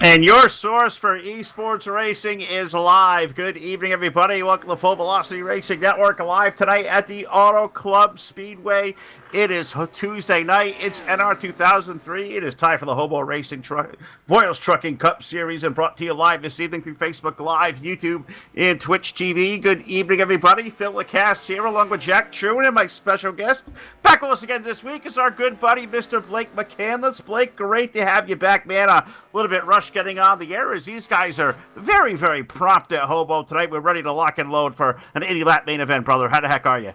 And your source for esports racing is live. Good evening, everybody. Welcome to the Full Velocity Racing Network, live tonight at the Auto Club Speedway. It is Tuesday night. It's NR 2003. It is time for the Hobo Racing Voiles Trucking Cup Series, and brought to you live this evening through Facebook Live, YouTube, and Twitch TV. Good evening, everybody. Phil LaCasse here, along with Jack Truman and my special guest. Back with us again this week is our good buddy, Mr. Blake McCandless. Blake, great to have you back, man. A little bit rushed getting on the air as these guys are very, very prompt at Hobo tonight. We're ready to lock and load for an 80-lap main event, brother. How the heck are you?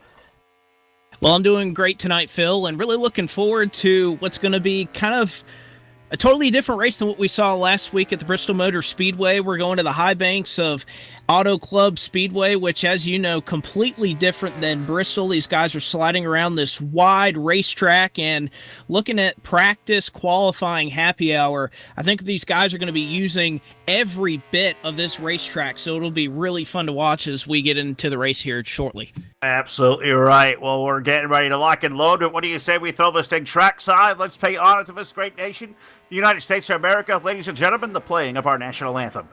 Well, I'm doing great tonight, Phil, and really looking forward to what's going to be kind of a totally different race than what we saw last week at the Bristol Motor Speedway. We're going to the high banks of Auto Club Speedway, which, as you know, completely different than Bristol. These guys are sliding around this wide racetrack, and looking at practice, qualifying, happy hour, I think these guys are going to be using every bit of this racetrack, so it'll be really fun to watch as we get into the race here shortly. Absolutely right. Well, we're getting ready to lock and load, but what do you say we throw this thing trackside? Let's pay honor to this great nation, the United States of America. Ladies and gentlemen, the playing of our national anthem.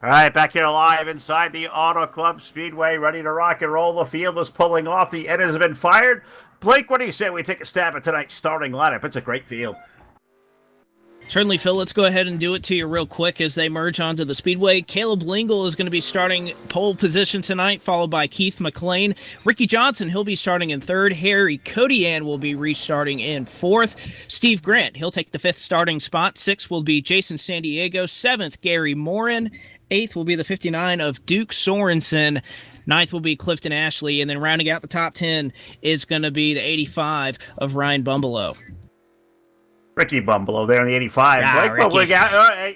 All right, back here live inside the Auto Club Speedway, ready to rock and roll. The field is pulling off. The end has been fired. Blake, what do you say we take a stab at tonight's starting lineup? It's a great field. Certainly, Phil. Let's go ahead and do it to you real quick as they merge onto the speedway. Caleb Lingle is going to be starting pole position tonight, followed by Keith McLean. Ricky Johnson, he'll be starting in third. Harry Kodian will be restarting in fourth. Steve Grant, he'll take the fifth starting spot. Sixth will be Jason San Diego. Seventh, Gary Morin. Eighth will be the 59 of Duke Sorensen. Ninth will be Clifton Ashley. And then rounding out the top 10 is going to be the 85 of Ryan Bumbelow. Ricky Bumbelow there in the 85. Ricky.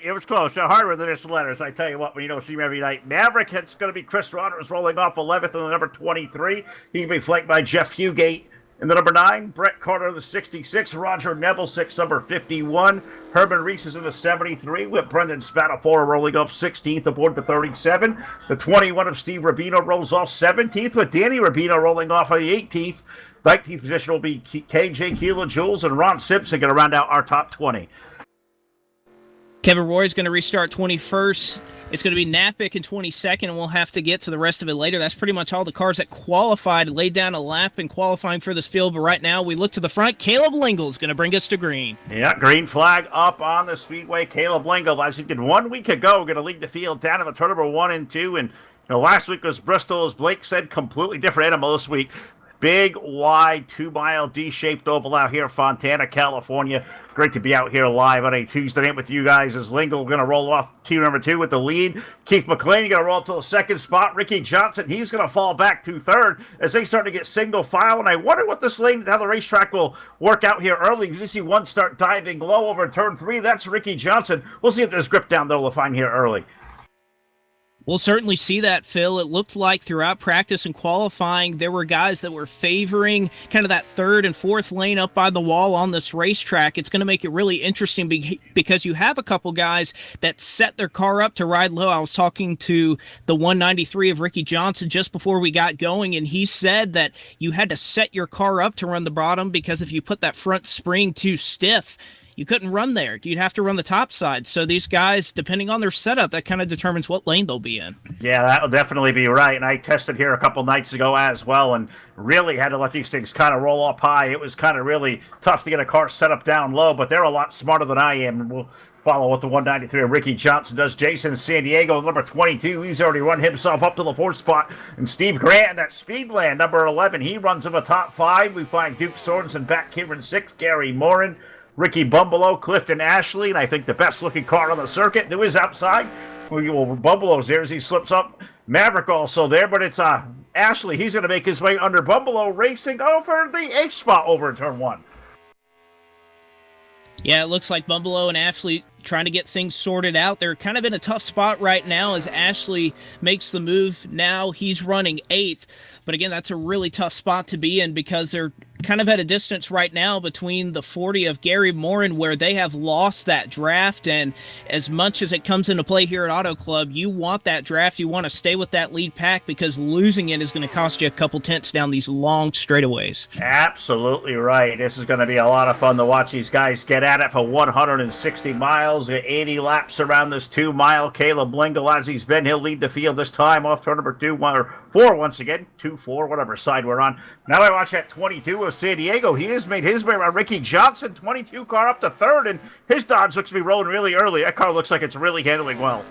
It was close. They're harder than his letters. I tell you what, when you don't see him every night. Maverick, it's going to be Chris Rodgers rolling off 11th in the number 23. He can be flanked by Jeff Fugate in the number 9. Brett Carter, the 66. Roger Nebelsick, number 51. Herman Reese is in the 73, with Brendan Spatafora rolling off 16th aboard the 37. The 21 of Steve Rubino rolls off 17th, with Danny Rubino rolling off on the 18th. 19th position will be KJ Keela Jules, and Ron Simpson going to round out our top 20. Kevin Roy is going to restart 21st. It's going to be Napick in 22nd, and we'll have to get to the rest of it later. That's pretty much all the cars that qualified, laid down a lap in qualifying for this field. But right now, we look to the front. Caleb Lingle is going to bring us to green. Yeah, green flag up on the speedway. Caleb Lingle, as he did 1 week ago, going to lead the field down in the turn number 1 and 2. And last week was Bristol, as Blake said, completely different animal this week. Big, wide, 2-mile D-shaped oval out here, Fontana, California. Great to be out here live on a Tuesday night with you guys. As Lingle going to roll off team number 2 with the lead. Keith McLean going to roll up to the second spot. Ricky Johnson, he's going to fall back to third as they start to get single file. And I wonder what this lane, how the racetrack will work out here early. You see one start diving low over turn 3. That's Ricky Johnson. We'll see if there's grip down there to find here early. We'll certainly see that, Phil. It looked like throughout practice and qualifying, there were guys that were favoring kind of that third and fourth lane up by the wall on this racetrack. It's going to make it really interesting because you have a couple guys that set their car up to ride low. I was talking to the 193 of Ricky Johnson just before we got going, and he said that you had to set your car up to run the bottom because if you put that front spring too stiff, you couldn't run there. You'd have to run the top side. So these guys, depending on their setup, that kind of determines what lane they'll be in. Yeah, that'll definitely be right. And I tested here a couple nights ago as well, and really had to let these things kind of roll up high. It was kind of really tough to get a car set up down low, but they're a lot smarter than I am. And we'll follow what the 193 of Ricky Johnson does. Jason San Diego, number 22. He's already run himself up to the 4th spot. And Steve Grant, that Speedland, number 11. He runs in the top 5. We find Duke Sorensen back here in 6. Gary Morin, Ricky Bumbelow, Clifton Ashley, and I think the best-looking car on the circuit to his outside. Well, Bumbelow's there as he slips up. Maverick also there, but it's Ashley. He's going to make his way under Bumbelow Racing over the 8th spot over in turn 1. Yeah, it looks like Bumbelow and Ashley trying to get things sorted out. They're kind of in a tough spot right now as Ashley makes the move. Now he's running 8th. But again, that's a really tough spot to be in because they're kind of at a distance right now between the 40 of Gary Morin, where they have lost that draft. And as much as it comes into play here at Auto Club, you want that draft. You want to stay with that lead pack because losing it is going to cost you a couple tenths down these long straightaways. Absolutely right. This is going to be a lot of fun to watch these guys get at it for 160 miles, 80 laps around this 2-mile. Caleb Lingle, as he's been, he'll lead the field this time off turn number 2, 1 or 4 once again. 2-4, whatever side we're on. Now I watch that 22 of San Diego. He has made his way around Ricky Johnson, 22 car up to 3rd, and his Dodge looks to be rolling really early. That car looks like it's really handling well.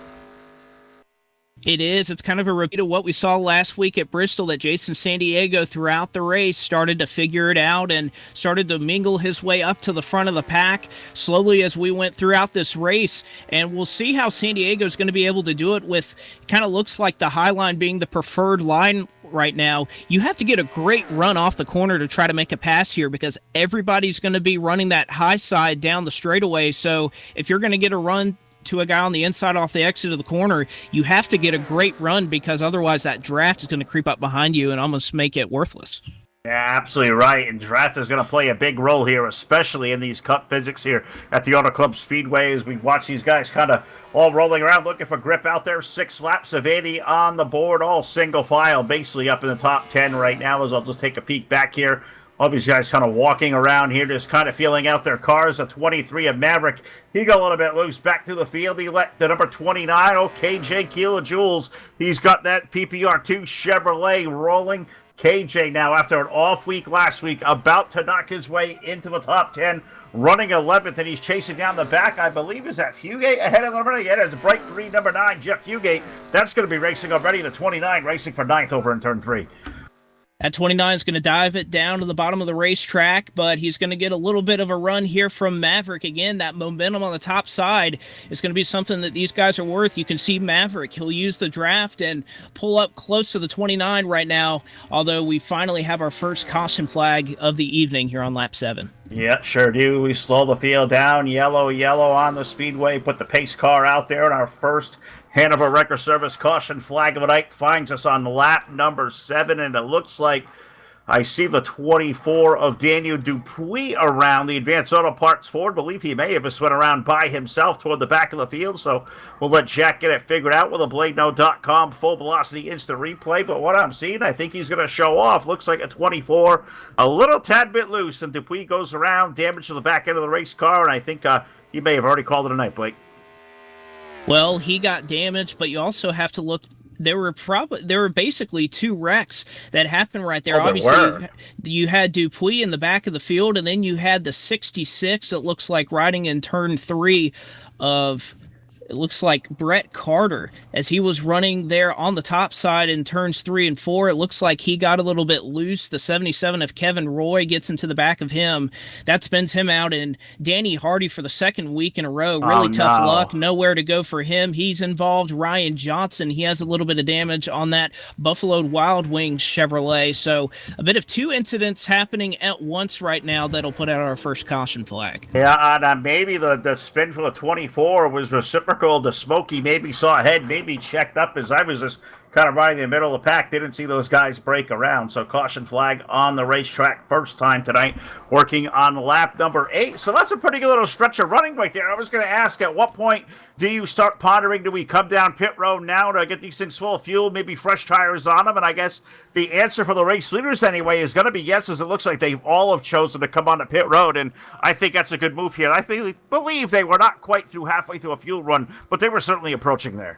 It is. It's kind of a repeat of what we saw last week at Bristol, that Jason San Diego throughout the race started to figure it out and started to mingle his way up to the front of the pack slowly as we went throughout this race. And we'll see how San Diego is going to be able to do it with, kind of looks like the high line being the preferred line right now. You have to get a great run off the corner to try to make a pass here because everybody's going to be running that high side down the straightaway. So if you're going to get a run to a guy on the inside off the exit of the corner, you have to get a great run because otherwise that draft is going to creep up behind you and almost make it worthless. Yeah, absolutely right. And draft is going to play a big role here, especially in these cup physics here at the Auto Club Speedway as we watch these guys kind of all rolling around looking for grip out there. 6 laps of 80 on the board, all single file, basically up in the top 10 right now as I'll just take a peek back here. All these guys kind of walking around here, just kind of feeling out their cars. A 23 of Maverick, he got a little bit loose back to the field. He let the number 29, KJ Kilojoules. He's got that PPR2 Chevrolet rolling. KJ now, after an off week last week, about to knock his way into the top 10, running 11th, and he's chasing down the back. I believe is that Fugate ahead of number 9. Yeah, it's bright green number 9, Jeff Fugate. That's going to be racing already. The 29 racing for 9th over in turn 3. That 29 is going to dive it down to the bottom of the racetrack, but he's going to get a little bit of a run here from Maverick. Again, that momentum on the top side is going to be something that these guys are worth. You can see Maverick. He'll use the draft and pull up close to the 29 right now, although we finally have our first caution flag of the evening here on lap 7. Yeah, sure do. We slow the field down. Yellow on the speedway. Put the pace car out there, and our first Hanover Wrecker Service caution flag of the night finds us on lap number 7, and it looks like I see the 24 of Daniel Dupuis around the Advanced Auto Parts Ford. I believe he may have just went around by himself toward the back of the field, so we'll let Jack get it figured out with a BladeNo.com full velocity instant replay. But what I'm seeing, I think he's going to show off. Looks like a 24, a little tad bit loose, and Dupuis goes around, damage to the back end of the race car, and I think he may have already called it a night, Blake. Well, he got damaged, but you also have to look. There were basically 2 wrecks that happened right there. Obviously, you had Dupuis in the back of the field, and then you had the 66. It looks like riding in turn 3 of. It looks like Brett Carter, as he was running there on the top side in turns 3 and 4. It looks like he got a little bit loose. The 77 of Kevin Roy gets into the back of him. That spins him out. And Danny Hardy for the 2nd week in a row. Really tough luck. Nowhere to go for him. He's involved. Ryan Johnson, he has a little bit of damage on that Buffalo Wild Wings Chevrolet. So a bit of 2 incidents happening at once right now that'll put out our first caution flag. Yeah, and maybe the spin for the 24 was reciprocal. The Smokey maybe saw ahead, maybe checked up as I was just kind of right in the middle of the pack. Didn't see those guys break around. So caution flag on the racetrack first time tonight, working on lap number 8. So that's a pretty good little stretch of running right there. I was going to ask, at what point do you start pondering, do we come down pit road now to get these things full of fuel, maybe fresh tires on them? And I guess the answer for the race leaders anyway is going to be yes, as it looks like they've all have chosen to come on the pit road. And I think that's a good move here. I believe they were not quite halfway through a fuel run, but they were certainly approaching there.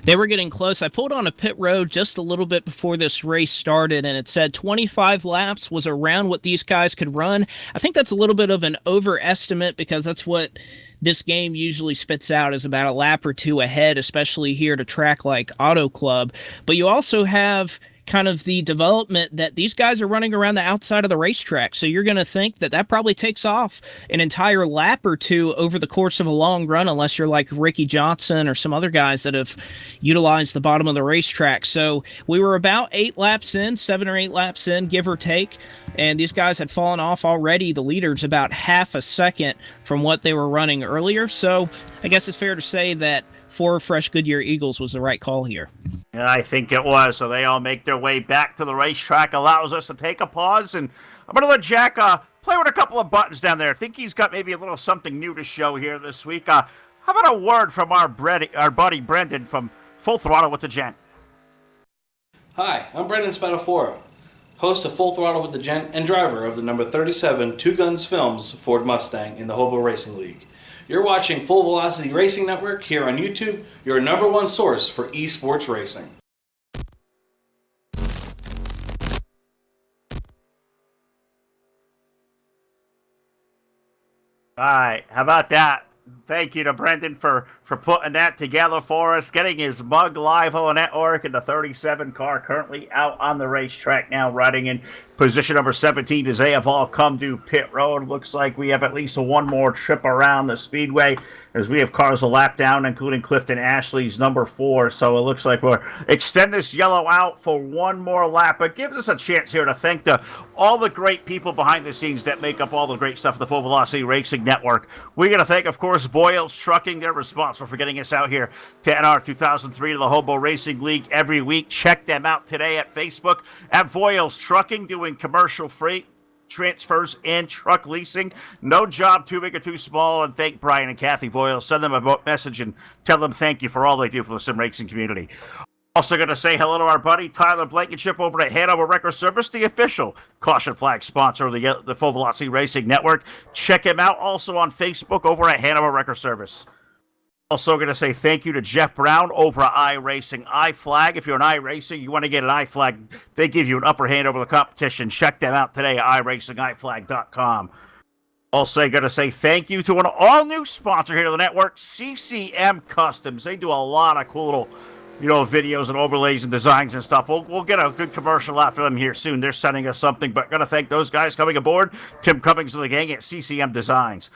They were getting close. I pulled on a pit road just a little bit before this race started, and it said 25 laps was around what these guys could run. I think that's a little bit of an overestimate because that's what this game usually spits out, is about a lap or two ahead, especially here at a track like Auto Club. But you also have kind of the development that these guys are running around the outside of the racetrack. So you're going to think that that probably takes off an entire lap or two over the course of a long run, unless you're like Ricky Johnson or some other guys that have utilized the bottom of the racetrack. So we were about 7 or 8 laps in, give or take. And these guys had fallen off already, the leaders, about half a second from what they were running earlier. So I guess it's fair to say that 4 fresh Goodyear Eagles was the right call here. Yeah, I think it was. So they all make their way back to the racetrack, allows us to take a pause. And I'm going to let Jack play with a couple of buttons down there. I think he's got maybe a little something new to show here this week. How about a word from our buddy Brendan from Full Throttle with the Gent? Hi, I'm Brendan Spadafora, host of Full Throttle with the Gent and driver of the number 37 Two Guns Films Ford Mustang in the Hobo Racing League. You're watching Full Velocity Racing Network here on YouTube, your number one source for esports racing. All right, how about that? Thank you to Brendan for putting that together for us, getting his mug live on the network in the 37 car, currently out on the racetrack now, riding in position number 17 as they have all come to pit road. Looks like we have at least one more trip around the speedway as we have cars a lap down, including Clifton Ashley's number 4. So it looks like we'll extend this yellow out for one more lap. It gives us a chance here to thank all the great people behind the scenes that make up all the great stuff of the Full Velocity Racing Network. We're going to thank, of course, Voiles Trucking. They're responsible for getting us out here to NR 2003 to the Hobo Racing League every week. Check them out today at Facebook at Voiles Trucking, doing commercial freight transfers and truck leasing. No job too big or too small. And thank Brian and Kathy Voiles. Send them a message and tell them thank you for all they do for the sim racing community. Also going to say hello to our buddy Tyler Blankenship over at Hanover Record Service, the official caution flag sponsor of the Full Velocity Racing Network. Check him out also on Facebook over at Hanover Record Service. Also going to say thank you to Jeff Brown over at iRacing iFlag. If you're an iRacer, you want to get an iFlag, they give you an upper hand over the competition. Check them out today at iRacingIFlag.com. Also going to say thank you to an all-new sponsor here to the network, CCM Customs. They do a lot of cool little videos and overlays and designs and stuff. We'll get a good commercial out for them here soon. They're sending us something, but going to thank those guys coming aboard. Tim Cummings and the gang at CCM Designs.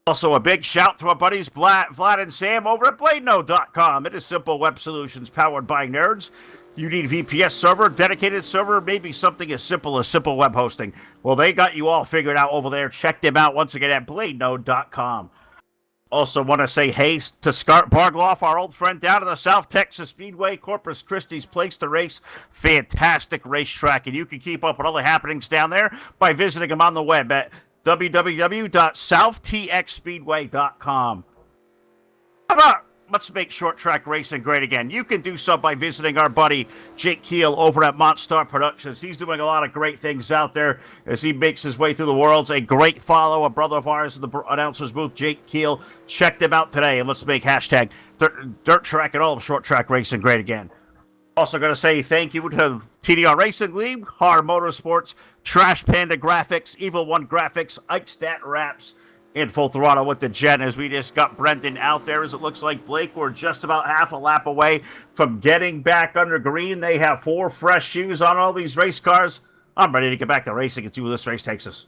Also, a big shout to our buddies Vlad and Sam over at BladeNode.com. It is simple web solutions powered by nerds. You need a VPS server, dedicated server, maybe something as simple web hosting. Well, they got you all figured out over there. Check them out once again at BladeNode.com. Also want to say hey to Scott Bargloff, our old friend down at the South Texas Speedway, Corpus Christi's place to race. Fantastic racetrack, and you can keep up with all the happenings down there by visiting them on the web at www.southtxspeedway.com. How about let's make short track racing great again? You can do so by visiting our buddy Jake Keel over at Montstar Productions. He's doing a lot of great things out there as he makes his way through the world. A great follow, a brother of ours in the announcer's booth, Jake Keel. Check them out today, and let's make hashtag dirt track and all of short track racing great again. Also going to say thank you to TDR Racing League, Har Motorsports, Trash Panda Graphics, Evil One Graphics, Eichstadt Wraps, and Full Throttle with the Jet as we just got Brendan out there. As it looks like, Blake, we're just about half a lap away from getting back under green. They have 4 fresh shoes on all these race cars. I'm ready to get back to racing and see where this race takes us.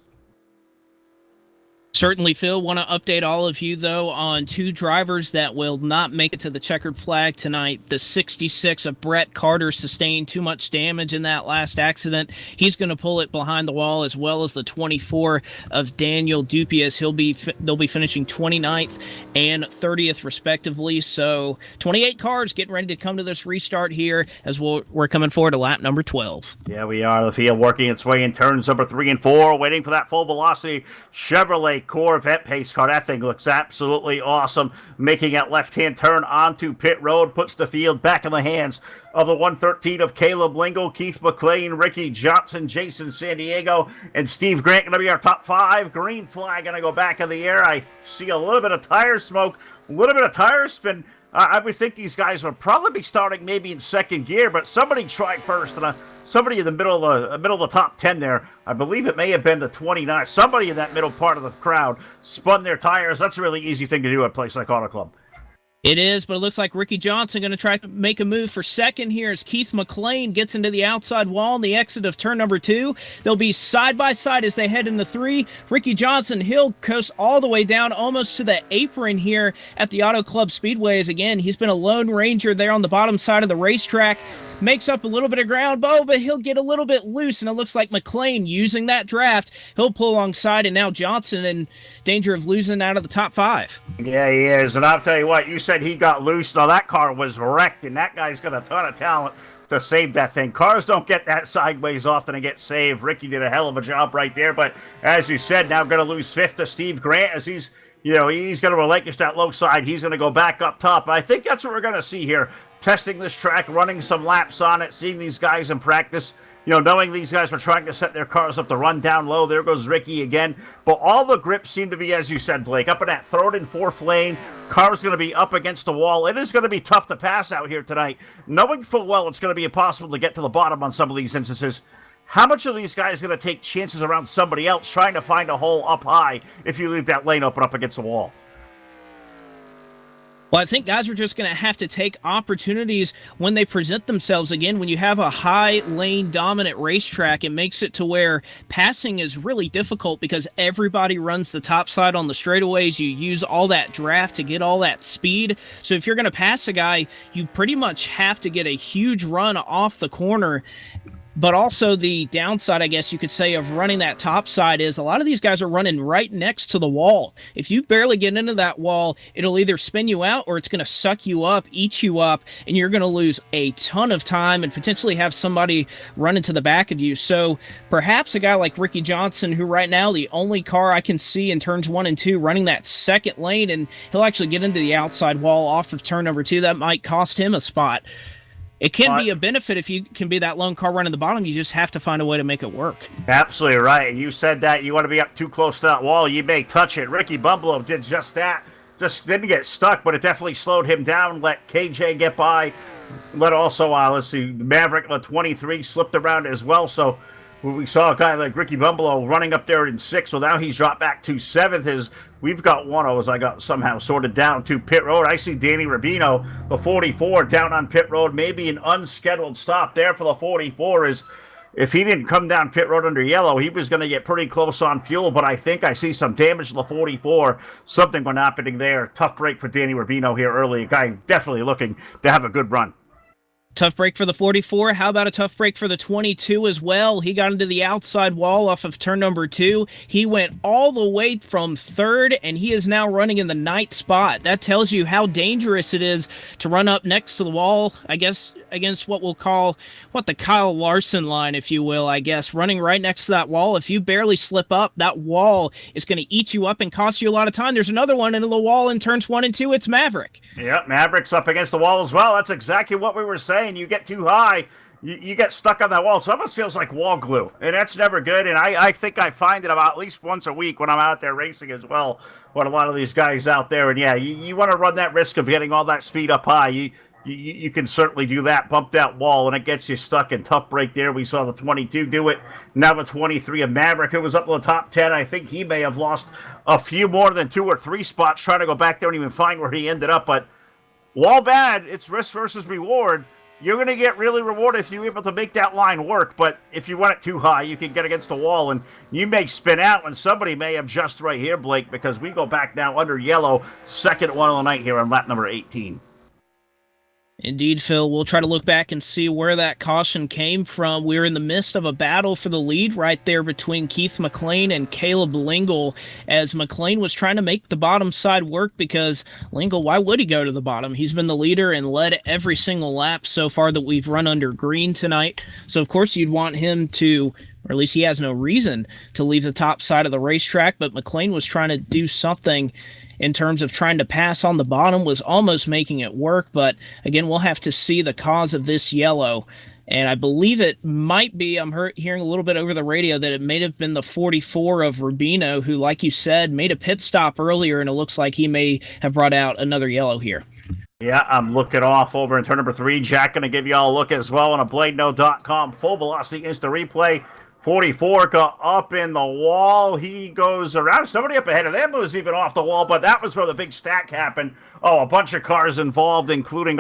Certainly, Phil. Want to update all of you, though, on two drivers that will not make it to the checkered flag tonight. The 66 of Brett Carter sustained too much damage in that last accident. He's going to pull it behind the wall, as well as the 24 of Daniel Dupius. They'll be finishing 29th and 30th, respectively. So 28 cars getting ready to come to this restart here as we're coming forward to lap number 12. Yeah, we are. The field working its way in turns number 3 and 4, waiting for that full velocity Chevrolet Corvette pace car. That thing looks absolutely awesome. Making that left-hand turn onto pit road, puts the field back in the hands of the 113 of Caleb Lingle, Keith McLean, Ricky Johnson, Jason San Diego, and Steve Grant going to be our top 5. Green flag going to go back in the air. I see a little bit of tire smoke, a little bit of tire spin. I would think these guys would probably be starting maybe in second gear, but somebody tried first, and somebody in the middle of the top 10 there, I believe it may have been the 29. Somebody in that middle part of the crowd spun their tires. That's a really easy thing to do at a place like Auto Club. It is, but it looks like Ricky Johnson going to try to make a move for second here as Keith McLean gets into the outside wall in the exit of turn number 2. They'll be side by side as they head into 3. Ricky Johnson, he'll coast all the way down almost to the apron here at the Auto Club Speedways. Again, he's been a lone ranger there on the bottom side of the racetrack. Makes up a little bit of ground, but he'll get a little bit loose, and it looks like McLean using that draft. He'll pull alongside, and now Johnson in danger of losing out of the top 5. Yeah, he is, and I'll tell you what, you said he got loose. Now, that car was wrecked, and that guy's got a ton of talent to save that thing. Cars don't get that sideways often and get saved. Ricky did a hell of a job right there, but as you said, now going to lose 5th to Steve Grant as he's going to relinquish that low side. He's going to go back up top. I think that's what we're going to see here. Testing this track, running some laps on it, seeing these guys in practice, knowing these guys were trying to set their cars up to run down low. There goes Ricky again. But all the grips seem to be, as you said, Blake, up in that 3rd and 4th lane. Car's going to be up against the wall. It is going to be tough to pass out here tonight. Knowing full well it's going to be impossible to get to the bottom on some of these instances. How much are these guys going to take chances around somebody else trying to find a hole up high if you leave that lane open up against the wall? Well, I think guys are just going to have to take opportunities when they present themselves. Again, when you have a high lane dominant racetrack, it makes it to where passing is really difficult because everybody runs the top side on the straightaways. You use all that draft to get all that speed. So if you're going to pass a guy, you pretty much have to get a huge run off the corner. But also the downside, I guess you could say, of running that top side is a lot of these guys are running right next to the wall. If you barely get into that wall, it'll either spin you out or it's going to suck you up, eat you up, and you're going to lose a ton of time and potentially have somebody run into the back of you. So perhaps a guy like Ricky Johnson, who right now the only car I can see in turns 1 and 2 running that second lane, and he'll actually get into the outside wall off of turn number 2. That might cost him a spot. It can be a benefit if you can be that lone car running the bottom. You just have to find a way to make it work. Absolutely right. And you said that you want to be up too close to that wall. You may touch it. Ricky Bumblow did just that. Just didn't get stuck, but it definitely slowed him down. Let KJ get by. Let also, let's see, Maverick, the 23, slipped around as well. So we saw a guy like Ricky Bumblow running up there in 6th. So now he's dropped back to 7th. We've got one as I got somehow sorted down to pit road. I see Danny Rubino, the 44, down on pit road. Maybe an unscheduled stop there for the 44 is if he didn't come down pit road under yellow, he was going to get pretty close on fuel. But I think I see some damage to the 44. Something was happening there. Tough break for Danny Rubino here early. A guy definitely looking to have a good run. Tough break for the 44. How about a tough break for the 22 as well? He got into the outside wall off of turn number 2. He went all the way from 3rd, and he is now running in the 9th spot. That tells you how dangerous it is to run up next to the wall, I guess, against what we'll call the Kyle Larson line, if you will, I guess. Running right next to that wall, if you barely slip up, that wall is going to eat you up and cost you a lot of time. There's another one into the wall in turns 1 and 2. It's Maverick. Yep, Maverick's up against the wall as well. That's exactly what we were saying. You get too high, you get stuck on that wall. So it almost feels like wall glue, and that's never good. And I think I find it about at least once a week when I'm out there racing as well, with a lot of these guys out there. And yeah, you want to run that risk of getting all that speed up high. You can certainly do that, bump that wall, and it gets you stuck in tough break there. We saw the 22 do it. Now the 23 of Maverick, who was up in the top 10. I think he may have lost a few more than 2 or 3 spots trying to go back there and even find where he ended up. But wall bad, it's risk versus reward. you're going to get really rewarded if you're able to make that line work. But if you run it too high, you can get against the wall, and you may spin out, and somebody may adjust right here, Blake, because we go back now under yellow, second one of the night here on lap number 18. Indeed, Phil. We'll try to look back and see where that caution came from. We're in the midst of a battle for the lead right there between Keith McLean and Caleb Lingle, as McLean was trying to make the bottom side work because Lingle, why would he go to the bottom? He's been the leader and led every single lap so far that we've run under green tonight. So, of course, you'd want him to, or at least he has no reason to leave the top side of the racetrack, but McLean was trying to do something in terms of trying to pass on the bottom, was almost making it work, but again, we'll have to see the cause of this yellow. And I believe it might be, I'm hearing a little bit over the radio that it may have been the 44 of Rubino, who, like you said, made a pit stop earlier, and it looks like he may have brought out another yellow here. Yeah, I'm looking off over in turn number 3. Jack going to give you all a look as well on a BladeNo.com full velocity instant replay. 44 got up in the wall. He goes around. Somebody up ahead of them was even off the wall, but that was where the big stack happened. Oh, a bunch of cars involved, including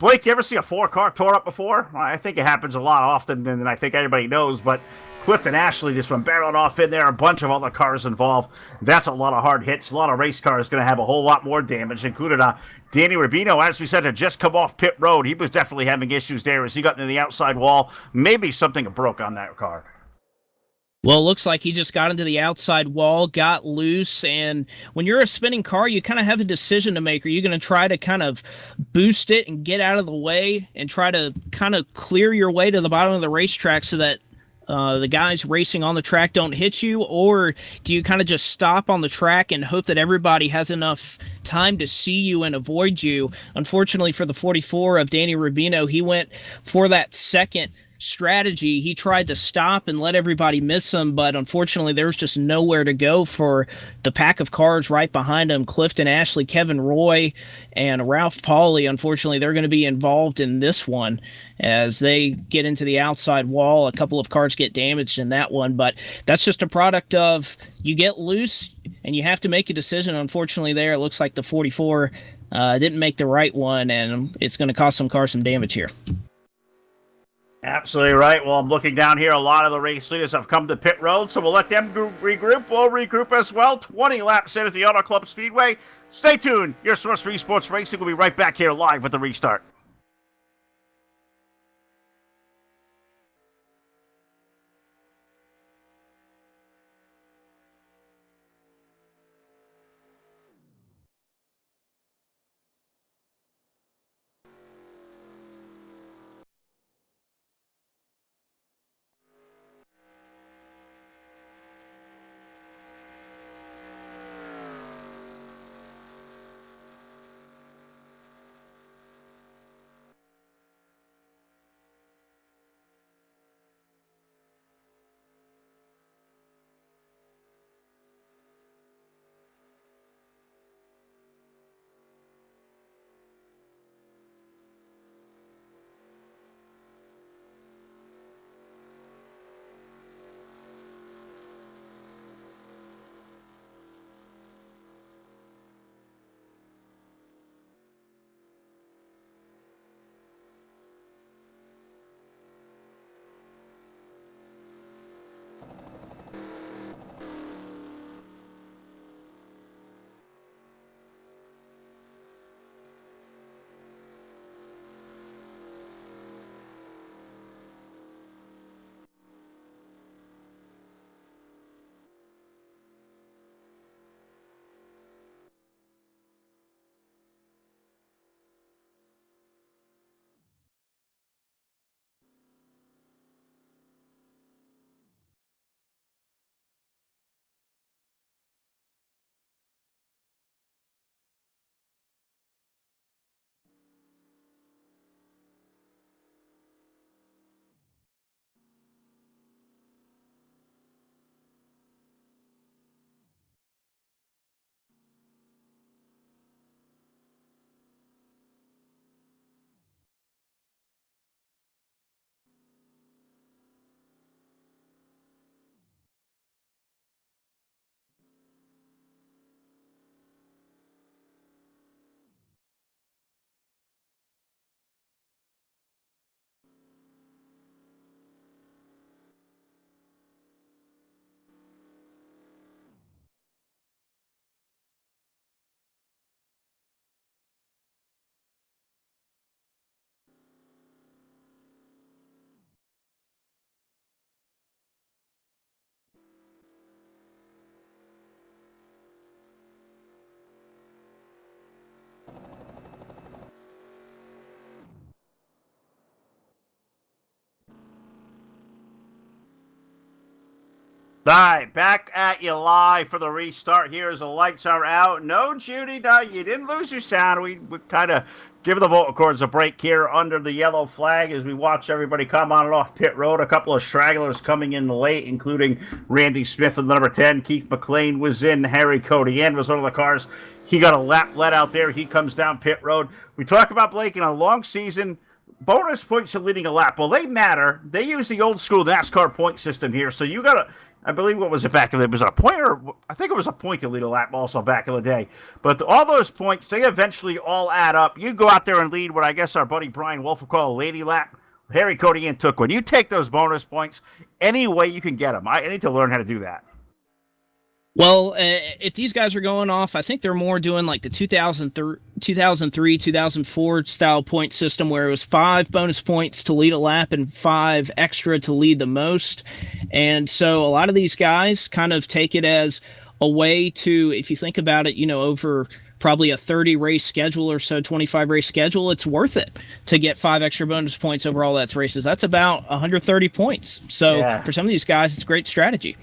Blake, you ever see a 4-car tore up before? I think it happens a lot often than I think everybody knows, but Clifton Ashley just went barreling off in there. A bunch of other cars involved. That's a lot of hard hits. A lot of race cars going to have a whole lot more damage, including Danny Rubino, as we said, had just come off pit road. He was definitely having issues there as he got into the outside wall. Maybe something broke on that car. Well, it looks like he just got into the outside wall, got loose, and when you're a spinning car, you kind of have a decision to make. Are you going to try to kind of boost it and get out of the way and try to kind of clear your way to the bottom of the racetrack so that the guys racing on the track don't hit you, or do you kind of just stop on the track and hope that everybody has enough time to see you and avoid you? Unfortunately for the 44 of Danny Rubino, he went for that second strategy. He tried to stop and let everybody miss him, but unfortunately there was just nowhere to go for the pack of cars right behind him. Clifton Ashley, Kevin Roy, and Ralph Pauly, unfortunately, they're going to be involved in this one as they get into the outside wall. A couple of cars get damaged in that one, but that's just a product of you get loose and you have to make a decision. Unfortunately there, it looks like the 44 didn't make the right one, and it's going to cause some cars some damage here. Absolutely right. Well, I'm looking down here. A lot of the race leaders have come to pit road, so we'll let them regroup. We'll regroup as well. 20 laps in at the Auto Club Speedway. Stay tuned. Your source for esports racing will be right back here live with the restart. All right, back at you live for the restart here as the lights are out. No, Judy, no, you didn't lose your sound. We kind of give the vocal cords a break here under the yellow flag as we watch everybody come on and off pit road. A couple of stragglers coming in late, including Randy Smith with number 10. Keith McLean was in. Harry Codian was one of the cars. He got a lap let out there. He comes down pit road. We talk about Blake in a long season. Bonus points for leading a lap. Well, they matter. They use the old school NASCAR point system here. So you got to, I believe, what was it back in the day? Was it a point or I think it was a point to lead a lap also back in the day. But all those points, they eventually all add up. You go out there and lead what I guess our buddy Brian Wolf would call a lady lap. Harry Codian took one. You take those bonus points any way you can get them. I need to learn how to do that. Well, if these guys are going off, I think they're more doing like the 2003, 2004 style point system where it was 5 bonus points to lead a lap and 5 extra to lead the most. And so a lot of these guys kind of take it as a way to, if you think about it, over probably a 30 race schedule or so, 25 race schedule, it's worth it to get 5 extra bonus points over all that's races. That's about 130 points. So for some of these guys, it's a great strategy.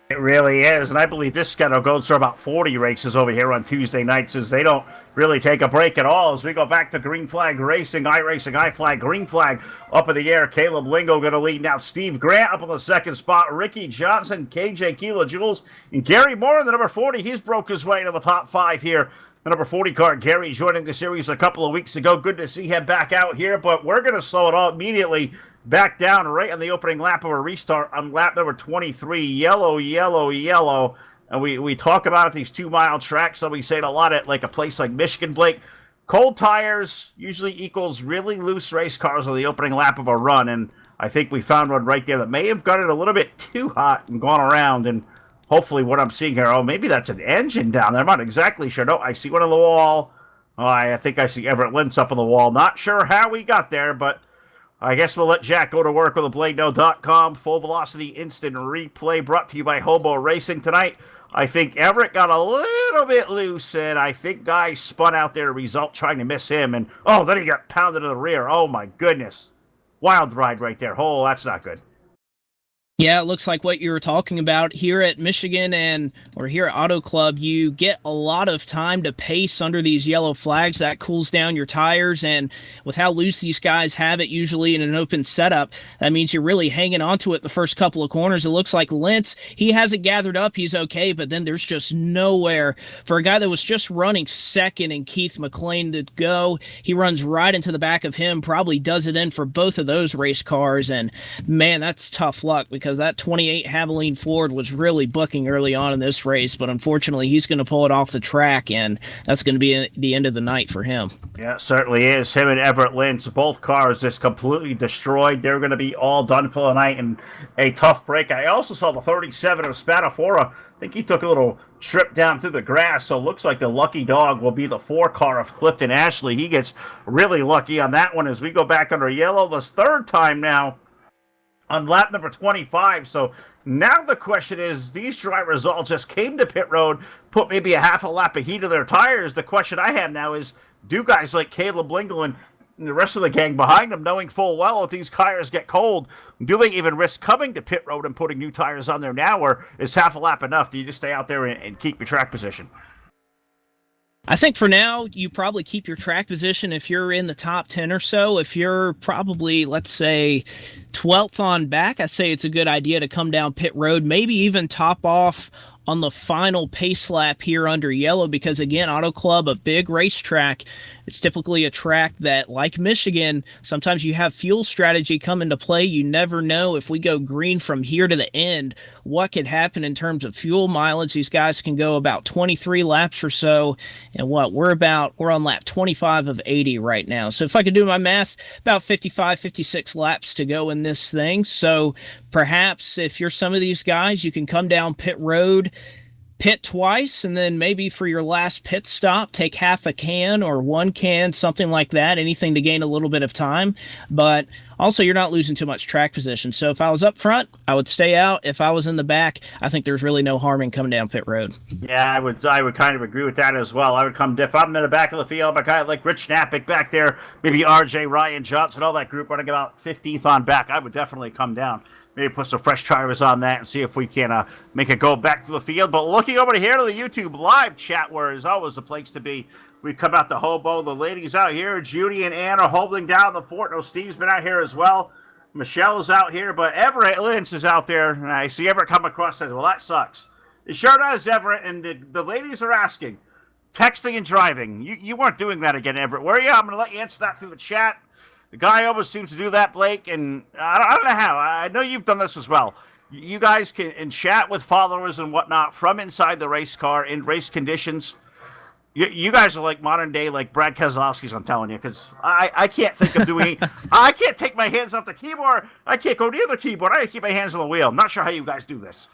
It really is, and I believe this schedule goes for about 40 races over here on Tuesday nights as they don't really take a break at all as we go back to green flag racing, I flag, green flag up in the air. Caleb Lingo going to lead now. Steve Grant up on the second spot. Ricky Johnson, KJ Kilojoules, and Gary Moore in the number 40. He's broke his way to the top 5 here. The number 40 car, Gary, joining the series a couple of weeks ago. Good to see him back out here, but we're going to slow it all immediately. Back down right on the opening lap of a restart on lap number 23. Yellow. And we talk about these 2-mile tracks, so we say it a lot at like a place like Michigan, Blake. Cold tires usually equals really loose race cars on the opening lap of a run, and I think we found one right there that may have got it a little bit too hot and gone around, and hopefully what I'm seeing here, maybe that's an engine down there. I'm not exactly sure. No, I see one on the wall. I think I see Everett Lentz up on the wall. Not sure how we got there, but I guess we'll let Jack go to work with BladeNo.com. Full velocity instant replay brought to you by Hobo Racing tonight. I think Everett got a little bit loose, and I think guys spun out their result trying to miss him. And, then he got pounded to the rear. Oh, my goodness. Wild ride right there. Oh, that's not good. Yeah, it looks like what you were talking about here at Michigan or here at Auto Club. You get a lot of time to pace under these yellow flags. That cools down your tires, and with how loose these guys have it usually in an open setup, that means you're really hanging onto it the first couple of corners. It looks like Lentz, he hasn't gathered up. He's okay, but then there's just nowhere for a guy that was just running second and Keith McLean to go. He runs right into the back of him, probably does it in for both of those race cars, and man, that's tough luck because that 28 Haviline Ford was really booking early on in this race, but unfortunately he's going to pull it off the track, and that's going to be the end of the night for him. Yeah, it certainly is. Him and Everett Lentz, both cars just completely destroyed. They're going to be all done for the night and a tough break. I also saw the 37 of Spadafora. I think he took a little trip down through the grass, so it looks like the lucky dog will be the 4 car of Clifton Ashley. He gets really lucky on that one as we go back under yellow. The third time now on lap number 25. So now the question is, these drivers all just came to pit road, put maybe a half a lap of heat of their tires. The question I have now is, do guys like Caleb Lingle and the rest of the gang behind them, knowing full well if these tires get cold, do they even risk coming to pit road and putting new tires on there now, or is half a lap enough? Do you just stay out there and keep your track position? I think for now, you probably keep your track position if you're in the top 10 or so. If you're probably, let's say, 12th on back, I say it's a good idea to come down pit road, maybe even top off on the final pace lap here under yellow, because again, Auto Club, a big racetrack, it's typically a track that, like Michigan, sometimes you have fuel strategy come into play. You never know if we go green from here to the end, what could happen in terms of fuel mileage. These guys can go about 23 laps or so, and we're on lap 25 of 80 right now. So if I could do my math, about 55, 56 laps to go in this thing. So perhaps if you're some of these guys, you can come down pit road, pit twice, and then maybe for your last pit stop, take half a can or 1 can, something like that, anything to gain a little bit of time. But Also, you're not losing too much track position. So if I was up front, I would stay out. If I was in the back, I think there's really no harm in coming down pit road. Yeah, I would kind of agree with that as well. I would come if I'm in the back of the field, I kind of like Rich Knappick back there, maybe RJ, Ryan Johnson, all that group running about 15th on back. I would definitely come down. Maybe put some fresh tires on that and see if we can make it go back to the field. But looking over here to the YouTube live chat, where is always the place to be. We come out to Hobo. The ladies out here, Judy and Ann, are holding down the fort. No, Steve's been out here as well. Michelle's out here, but Everett Lynch is out there. And I see Everett come across and says, well, that sucks. It sure does, Everett. And the ladies are asking, texting and driving. You weren't doing that again, Everett, were you? I'm going to let you answer that through the chat. The guy always seems to do that, Blake, and I don't know how. I know you've done this as well. You guys can chat with followers and whatnot from inside the race car in race conditions. You guys are like modern day, like Brad Keselowski's, I'm telling you, because I can't think of doing. I can't take my hands off the keyboard. I can't go near the keyboard. I keep my hands on the wheel. I'm not sure how you guys do this.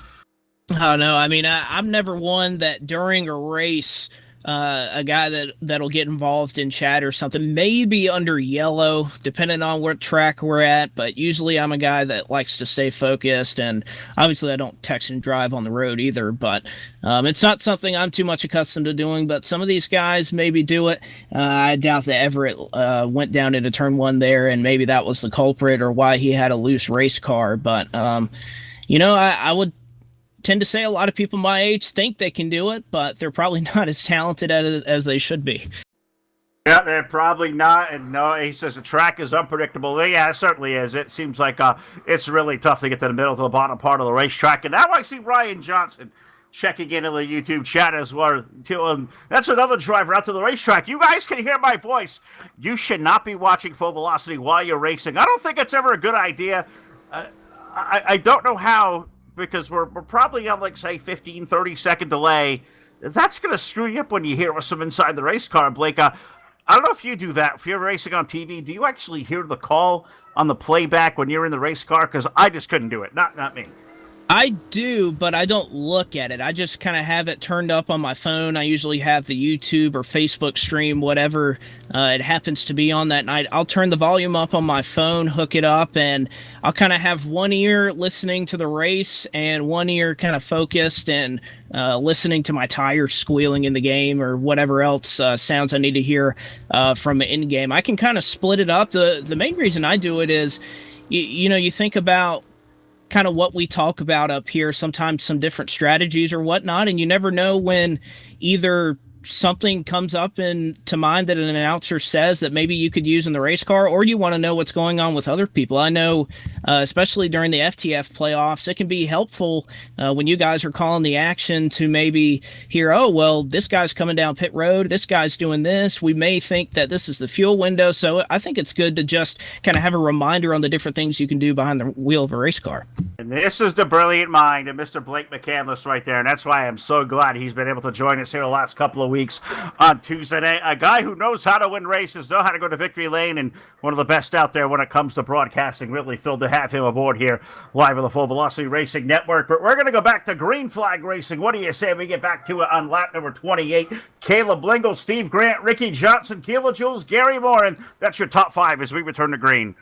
Oh no, I mean I'm never one that during a race. A guy that'll get involved in chat or something, maybe under yellow, depending on what track we're at. But usually I'm a guy that likes to stay focused, and obviously I don't text and drive on the road either. But it's not something I'm too much accustomed to doing. But some of these guys maybe do it. I doubt that Everett went down into turn one there, and maybe that was the culprit or why he had a loose race car. But I would tend to say a lot of people my age think they can do it, but they're probably not as talented at it as they should be. Yeah, they're probably not. And no, he says the track is unpredictable. Yeah, it certainly is. It seems like it's really tough to get to the middle to the bottom part of the racetrack. And now I see Ryan Johnson checking into the YouTube chat as well. That's another driver out to the racetrack. You guys can hear my voice. You should not be watching Full Velocity while you're racing. I don't think it's ever a good idea. I don't know how, because we're probably on, like, say, 15, 30-second delay. That's going to screw you up when you hear us from inside the race car, Blake. I don't know if you do that. If you're racing on TV, do you actually hear the call on the playback when you're in the race car? Because I just couldn't do it. Not me. I do, but I don't look at it. I just kind of have it turned up on my phone. I usually have the YouTube or Facebook stream, whatever it happens to be on that night. I'll turn the volume up on my phone, hook it up, and I'll kind of have one ear listening to the race and one ear kind of focused and listening to my tires squealing in the game or whatever else sounds I need to hear from in-game. I can kind of split it up. The main reason I do it is, you think about kind of what we talk about up here, sometimes some different strategies or whatnot, and you never know when either something comes up to mind that an announcer says that maybe you could use in the race car, or you want to know what's going on with other people. I know, especially during the FTF playoffs, it can be helpful when you guys are calling the action to maybe hear, oh, well, this guy's coming down pit road, this guy's doing this. We may think that this is the fuel window, so I think it's good to just kind of have a reminder on the different things you can do behind the wheel of a race car. And this is the brilliant mind of Mr. Blake McCandless right there, and that's why I'm so glad he's been able to join us here the last couple of weeks on Tuesday night. A guy who knows how to win races, know how to go to victory lane, and one of the best out there when it comes to broadcasting. Really thrilled to have him aboard here live on the Full Velocity Racing Network. But we're going to go back to green flag racing. What do you say we get back to it on lap number 28? Caleb Lingle, Steve Grant, Ricky Johnson, kilojoules, Gary Morin. That's your top five as we return to green.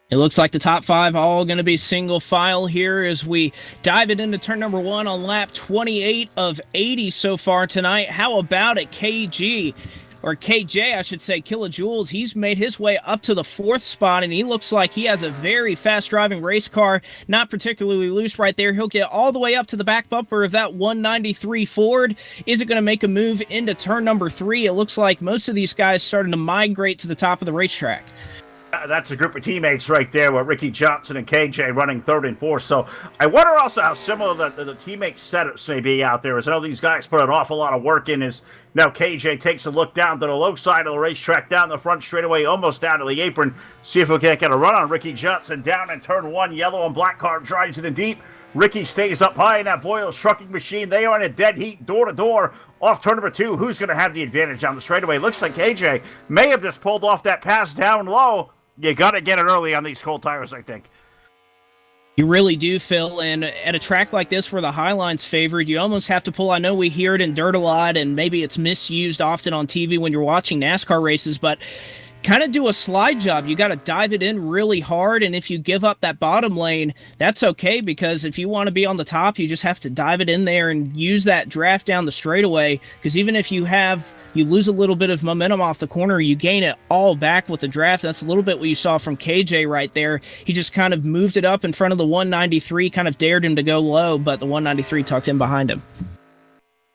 It looks like the top five all going to be single file here as we dive it into turn number one on lap 28 of 80 so far tonight. How about it, KJ, I should say, kilojoules? He's made his way up to the fourth spot, and he looks like he has a very fast-driving race car, not particularly loose right there. He'll get all the way up to the back bumper of that 193 Ford. Is it going to make a move into turn number three? It looks like most of these guys starting to migrate to the top of the racetrack. That's a group of teammates right there with Ricky Johnson and KJ running third and fourth. So I wonder also how similar the teammate setups may be out there. As I know these guys put an awful lot of work in. As now KJ takes a look down to the low side of the racetrack, down the front straightaway, almost down to the apron. See if we can't get a run on Ricky Johnson down in turn one. Yellow and black car drives it in deep. Ricky stays up high in that Voiles trucking machine. They are in a dead heat, door to door. Off turn number two, who's going to have the advantage on the straightaway? Looks like KJ may have just pulled off that pass down low. You got to get it early on these cold tires, I think. You really do, Phil, and at a track like this where the Highline's favored, you almost have to pull. I know we hear it in dirt a lot, and maybe it's misused often on TV when you're watching NASCAR races, but kind of do a slide job. You got to dive it in really hard, and if you give up that bottom lane, that's okay, because if you want to be on the top, you just have to dive it in there and use that draft down the straightaway, because even if you lose a little bit of momentum off the corner, you gain it all back with the draft. That's a little bit what you saw from KJ right there. He just kind of moved it up in front of the 193, kind of dared him to go low, but the 193 tucked in behind him.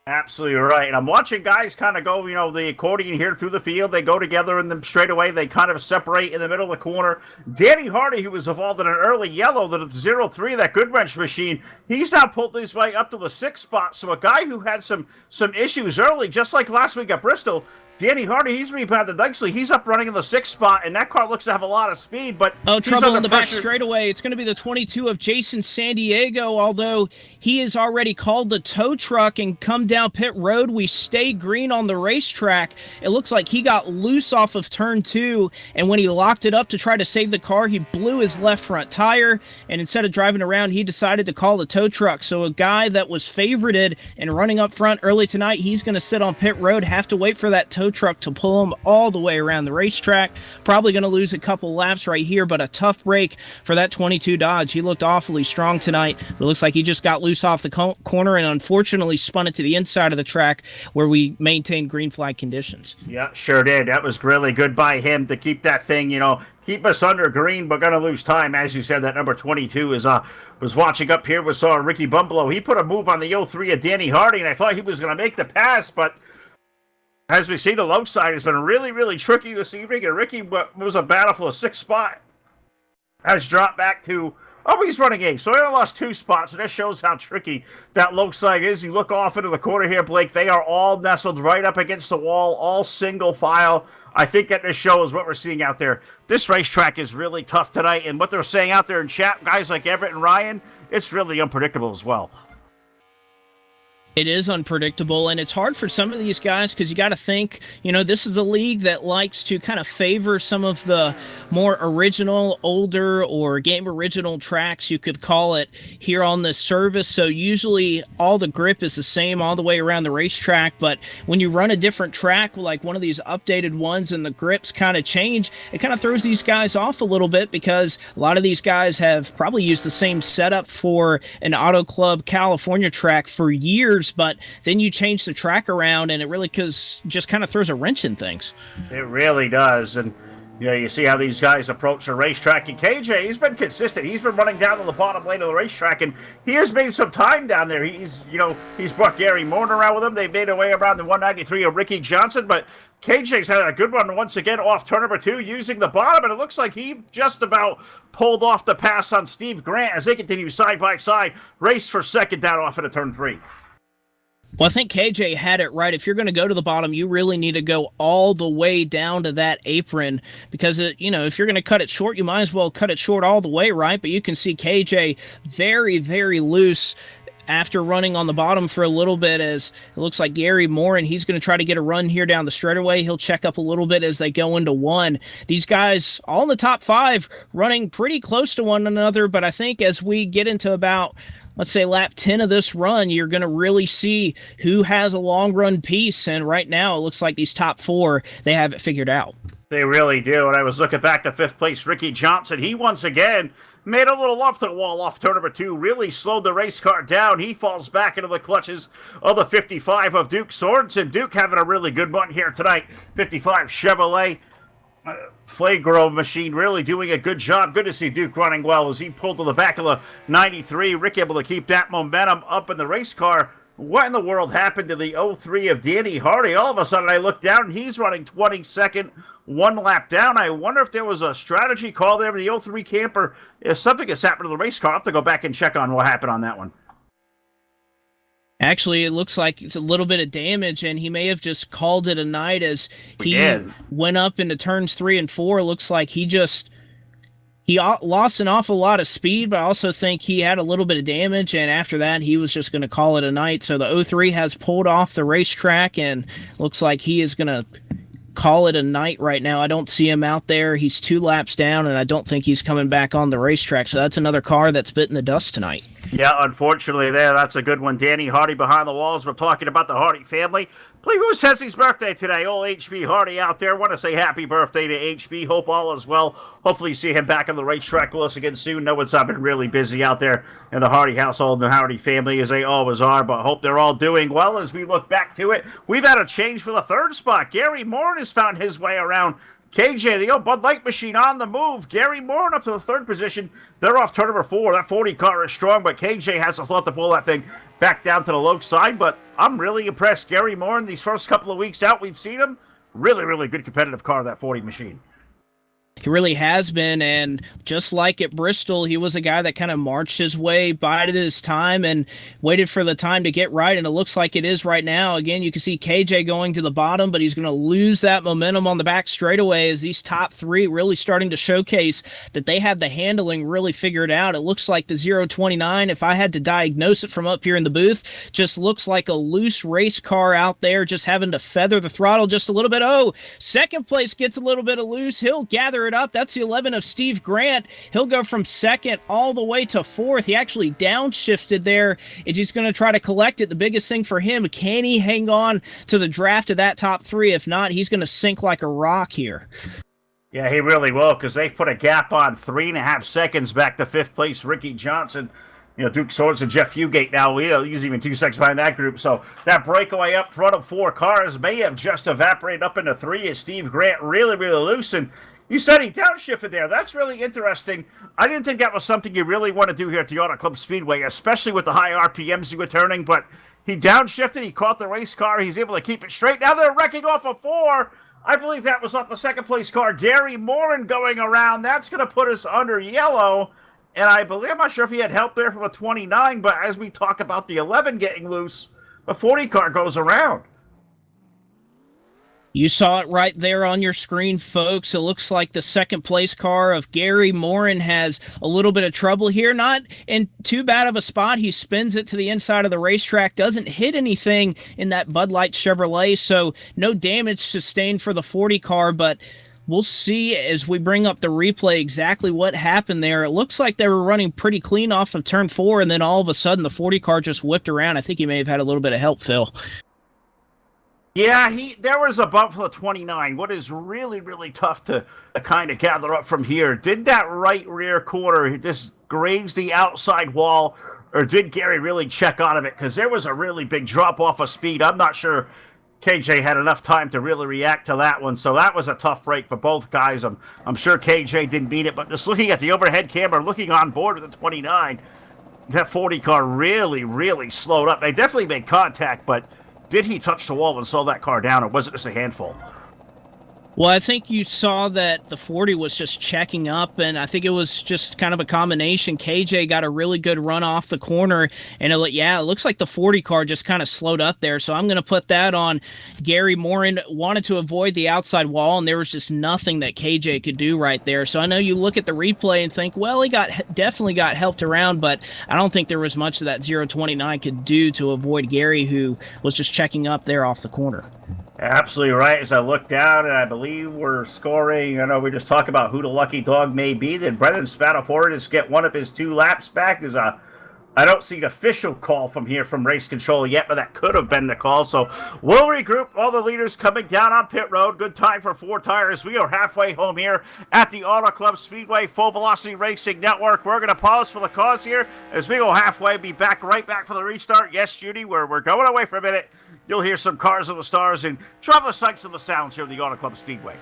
Absolutely right. And I'm watching guys kind of go, the accordion here through the field. They go together in the straightaway. They kind of separate in the middle of the corner. Danny Hardy, who was involved in an early yellow, the 0-3, that good wrench machine, he's now pulled his way up to the 6th spot. So a guy who had some issues early, just like last week at Bristol, Danny Hardy, he's rebounded nicely. He's up running in the 6th spot, and that car looks to have a lot of speed. But trouble in the back straightaway. It's going to be the 22 of Jason San Diego, although he has already called the tow truck and come down pit road. We stay green on the racetrack. It looks like he got loose off of turn 2, and when he locked it up to try to save the car, he blew his left front tire, and instead of driving around, he decided to call the tow truck. So a guy that was favorited and running up front early tonight, he's going to sit on pit road, have to wait for that tow truck to pull him all the way around the racetrack. Probably going to lose a couple laps right here, but a tough break for that 22 Dodge. He looked awfully strong tonight, but it looks like he just got loose off the corner and unfortunately spun it to the inside of the track where we maintained green flag conditions. Yeah, sure did. That was really good by him to keep that thing, keep us under green, but going to lose time. As you said, that number 22 was watching up here. We saw Ricky Bumblow. He put a move on the 03 of Danny Hardy, and I thought he was going to make the pass, but as we see, the low side has been really, really tricky this evening, and Ricky was a battle for the 6th spot. Has dropped back to, he's running 8th, so he only lost 2 spots, and this shows how tricky that low side is. You look off into the corner here, Blake, they are all nestled right up against the wall, all single file. I think that this shows what we're seeing out there. This racetrack is really tough tonight, and what they're saying out there in chat, guys like Everett and Ryan, it's really unpredictable as well. It is unpredictable, and it's hard for some of these guys because you got to think, this is a league that likes to kind of favor some of the more original, older, or game original tracks, you could call it, here on this service. So usually all the grip is the same all the way around the racetrack, but when you run a different track, like one of these updated ones, and the grips kind of change, it kind of throws these guys off a little bit because a lot of these guys have probably used the same setup for an Auto Club California track for years, but then you change the track around and it really just kind of throws a wrench in things. It really does. And you see how these guys approach the racetrack. And KJ, he's been consistent. He's been running down to the bottom lane of the racetrack, and he has made some time down there. He's brought Gary Morton around with him. They made their way around the 193 of Ricky Johnson, but KJ's had a good run once again off turn number 2 using the bottom, and it looks like he just about pulled off the pass on Steve Grant as they continue side by side, race for second down off into turn 3. Well, I think KJ had it right. If you're going to go to the bottom, you really need to go all the way down to that apron because, if you're going to cut it short, you might as well cut it short all the way, right? But you can see KJ very, very loose after running on the bottom for a little bit, as it looks like Gary Moore, and he's going to try to get a run here down the straightaway. He'll check up a little bit as they go into 1. These guys, all in the top 5, running pretty close to one another, but I think as we get into about, let's say, lap 10 of this run, you're going to really see who has a long run piece, and right now it looks like these top 4, they have it figured out. They really do, and I was looking back to 5th place Ricky Johnson. He once again made a little off the wall off turn number 2, really slowed the race car down. He falls back into the clutches of the 55 of Duke Sorensen. Duke having a really good one here tonight. 55 Chevrolet Flagro machine really doing a good job. Good to see Duke running well as he pulled to the back of the 93. Rick able to keep that momentum up in the race car. What in the world happened to the 03 of Danny Hardy? All of a sudden I look down and he's running 22nd, 1 lap down. I wonder if there was a strategy call there for the 03 camper. If something has happened to the race car, I'll have to go back and check on what happened on that one. Actually, it looks like it's a little bit of damage, and he may have just called it a night as he went up into turns 3 and 4. It looks like he lost an awful lot of speed, but I also think he had a little bit of damage, and after that, he was just going to call it a night. So the 03 has pulled off the racetrack, and looks like he is going to call it a night right now. I don't see him out there. He's 2 laps down, and I don't think he's coming back on the racetrack. So that's another car that's bitten the dust tonight. Yeah, unfortunately, that's a good one. Danny Hardy behind the walls. We're talking about the Hardy family. I believe it was Hessy's birthday today. Old HB Hardy out there. Want to say happy birthday to HB. Hope all is well. Hopefully, you see him back on the racetrack with us again soon. Know it's been really busy out there in the Hardy household and the Hardy family, as they always are. But hope they're all doing well as we look back to it. We've had a change for the third spot. Gary Moore has found his way around KJ, the old Bud Light machine on the move. Gary Moore up to the third position. They're off turn number 4. That 40 car is strong, but KJ has the thought to pull that thing back down to the low side. But I'm really impressed. Gary Moore in these first couple of weeks out, we've seen him. Really, really good competitive car, that 40 machine. He really has been, and just like at Bristol, he was a guy that kind of marched his way, bided his time, and waited for the time to get right, and it looks like it is right now. Again, you can see KJ going to the bottom, but he's going to lose that momentum on the back straightaway as these top three really starting to showcase that they have the handling really figured out. It looks like the 029, if I had to diagnose it from up here in the booth, just looks like a loose race car out there, just having to feather the throttle just a little bit. Oh, second place gets a little bit of loose. He'll gather it up. That's the 11 of Steve Grant. He'll go from second all the way to fourth. He actually downshifted there. It's just going to try to collect it. The biggest thing for him, can he hang on to the draft of that top three? If not, he's going to sink like a rock here. Yeah, he really will, because they've put a gap on 3.5 seconds back to fifth place. Ricky Johnson, Duke Swords and Jeff Fugate now, he's even 2 seconds behind that group. So that breakaway up front of 4 cars may have just evaporated up into 3 as Steve Grant really, really loose. And you said he downshifted there. That's really interesting. I didn't think that was something you really want to do here at the Auto Club Speedway, especially with the high RPMs he was turning. But he downshifted. He caught the race car. He's able to keep it straight. Now they're wrecking off a 4. I believe that was off the second place car. Gary Morin going around. That's going to put us under yellow. And I'm not sure if he had help there from the 29, but as we talk about the 11 getting loose, the 40 car goes around. You saw it right there on your screen, folks. It looks like the second place car of Gary Morin has a little bit of trouble here. Not in too bad of a spot. He spins it to the inside of the racetrack, doesn't hit anything in that Bud Light Chevrolet, so no damage sustained for the 40 car, but we'll see as we bring up the replay exactly what happened there. It looks like they were running pretty clean off of turn 4, and then all of a sudden the 40 car just whipped around. I think he may have had a little bit of help, Phil. Yeah, there was a bump for the 29. What is really, really tough to kind of gather up from here. Did that right rear quarter just graze the outside wall, or did Gary really check out of it? Because there was a really big drop off of speed. I'm not sure KJ had enough time to really react to that one, so that was a tough break for both guys. I'm sure KJ didn't mean it, but just looking at the overhead camera, looking on board with the 29, that 40 car really, really slowed up. They definitely made contact, but did he touch the wall and slow that car down, or was it just a handful? Well, I think you saw that the 40 was just checking up, and I think it was just kind of a combination. KJ got a really good run off the corner, and it looks like the 40 car just kind of slowed up there. So I'm going to put that on Gary Morin. Wanted to avoid the outside wall, and there was just nothing that KJ could do right there. So I know you look at the replay and think, well, he definitely got helped around, but I don't think there was much that 029 could do to avoid Gary, who was just checking up there off the corner. Absolutely right. As I look down, and I believe we're scoring, we just talked about who the lucky dog may be. Then Brendan Spatafora just get one of his 2 laps back. I don't see an official call from here from race control yet, but that could have been the call. So we'll regroup. All the leaders coming down on pit road. Good time for 4 tires. We are halfway home here at the Auto Club Speedway Full Velocity Racing Network. We're going to pause for the cause here as we go halfway. Be right back for the restart. Yes, Judy, we're going away for a minute. You'll hear some Cars of the Stars and travel sights of the sounds here at the Auto Club Speedway.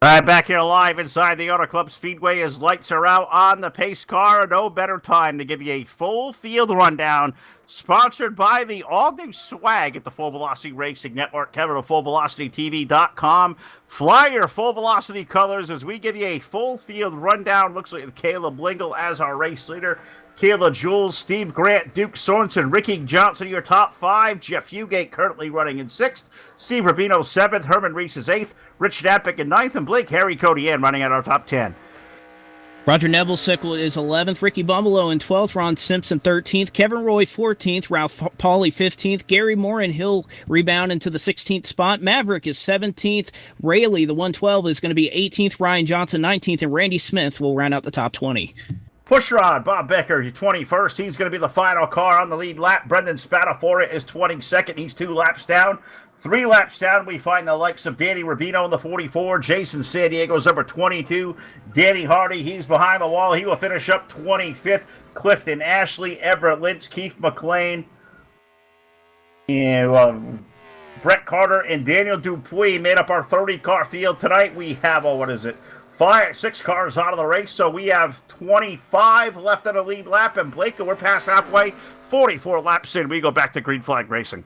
All right, back here live inside the Auto Club Speedway as lights are out on the pace car. No better time to give you a full field rundown. Sponsored by the all-new swag at the Full Velocity Racing Network. Kevin of FullVelocityTV.com. Fly your Full Velocity colors as we give you a full field rundown. Looks like Caleb Lingle as our race leader. Kayla Jules, Steve Grant, Duke Sorensen, Ricky Johnson, your top 5. Jeff Fugate currently running in 6th. Steve Rubino 7th. Herman Reese is 8th. Rich Napick in 9th. And Blake Harry Codian running at our top 10. Roger Nebelsickle is 11th, Ricky Bumbalo in 12th, Ron Simpson 13th, Kevin Roy 14th, Ralph Pauly 15th, Gary Moore and Hill rebound into the 16th spot, Maverick is 17th, Rayleigh, the 112, is going to be 18th, Ryan Johnson 19th, and Randy Smith will round out the top 20. Pushrod, Bob Becker, 21st. He's going to be the final car on the lead lap. Brendan Spadafora is 22nd. He's 2 laps down. 3 laps down, we find the likes of Danny Rubino in the 44. Jason San Diego's number 22. Danny Hardy, he's behind the wall. He will finish up 25th. Clifton Ashley, Everett Lynch, Keith McLean, and Brett Carter and Daniel Dupuis made up our 30-car field tonight. We have, 6 cars out of the race, so we have 25 left on the lead lap. And Blake, we're past halfway, 44 laps in. We go back to green flag racing.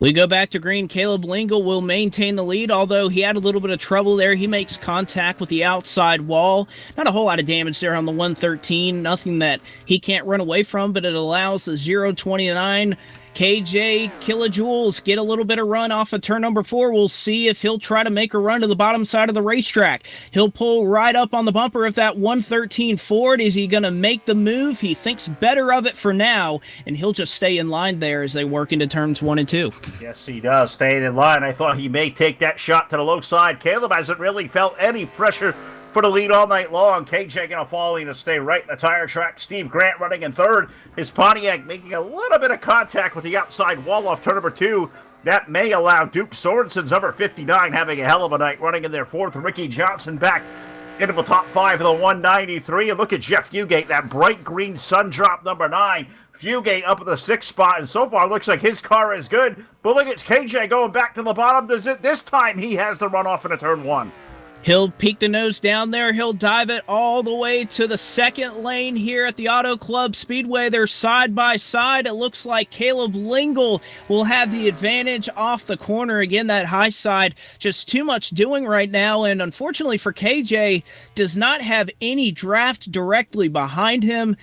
We go back to green. Caleb Lingle will maintain the lead, although he had a little bit of trouble there. He makes contact with the outside wall. Not a whole lot of damage there on the 113. Nothing that he can't run away from, but it allows the 029 KJ Kilojoules get a little bit of run off of turn number 4. We'll see if he'll try to make a run to the bottom side of the racetrack. He'll pull right up on the bumper of that 113 Ford. Is he going to make the move? He thinks better of it for now, and he'll just stay in line there as they work into turns 1 and 2. Yes, he does. Staying in line. I thought he may take that shot to the low side. Caleb hasn't really felt any pressure for the lead all night long. KJ going to follow to stay right in the tire track. Steve Grant running in 3rd. His Pontiac making a little bit of contact with the outside wall off turn number 2. That may allow Duke Sorensen's number 59 having a hell of a night running in their 4th. Ricky Johnson back into the top 5 of the 193. And look at Jeff Fugate, that bright green sun drop number 9. Fugate up in the 6th spot, and so far looks like his car is good. But look at KJ going back to the bottom. This time he has the runoff into turn 1. He'll peek the nose down there. He'll dive it all the way to the 2nd lane here at the Auto Club Speedway. They're side by side. It looks like Caleb Lingle will have the advantage off the corner. Again, that high side, just too much doing right now. And unfortunately for KJ, does not have any draft directly behind him.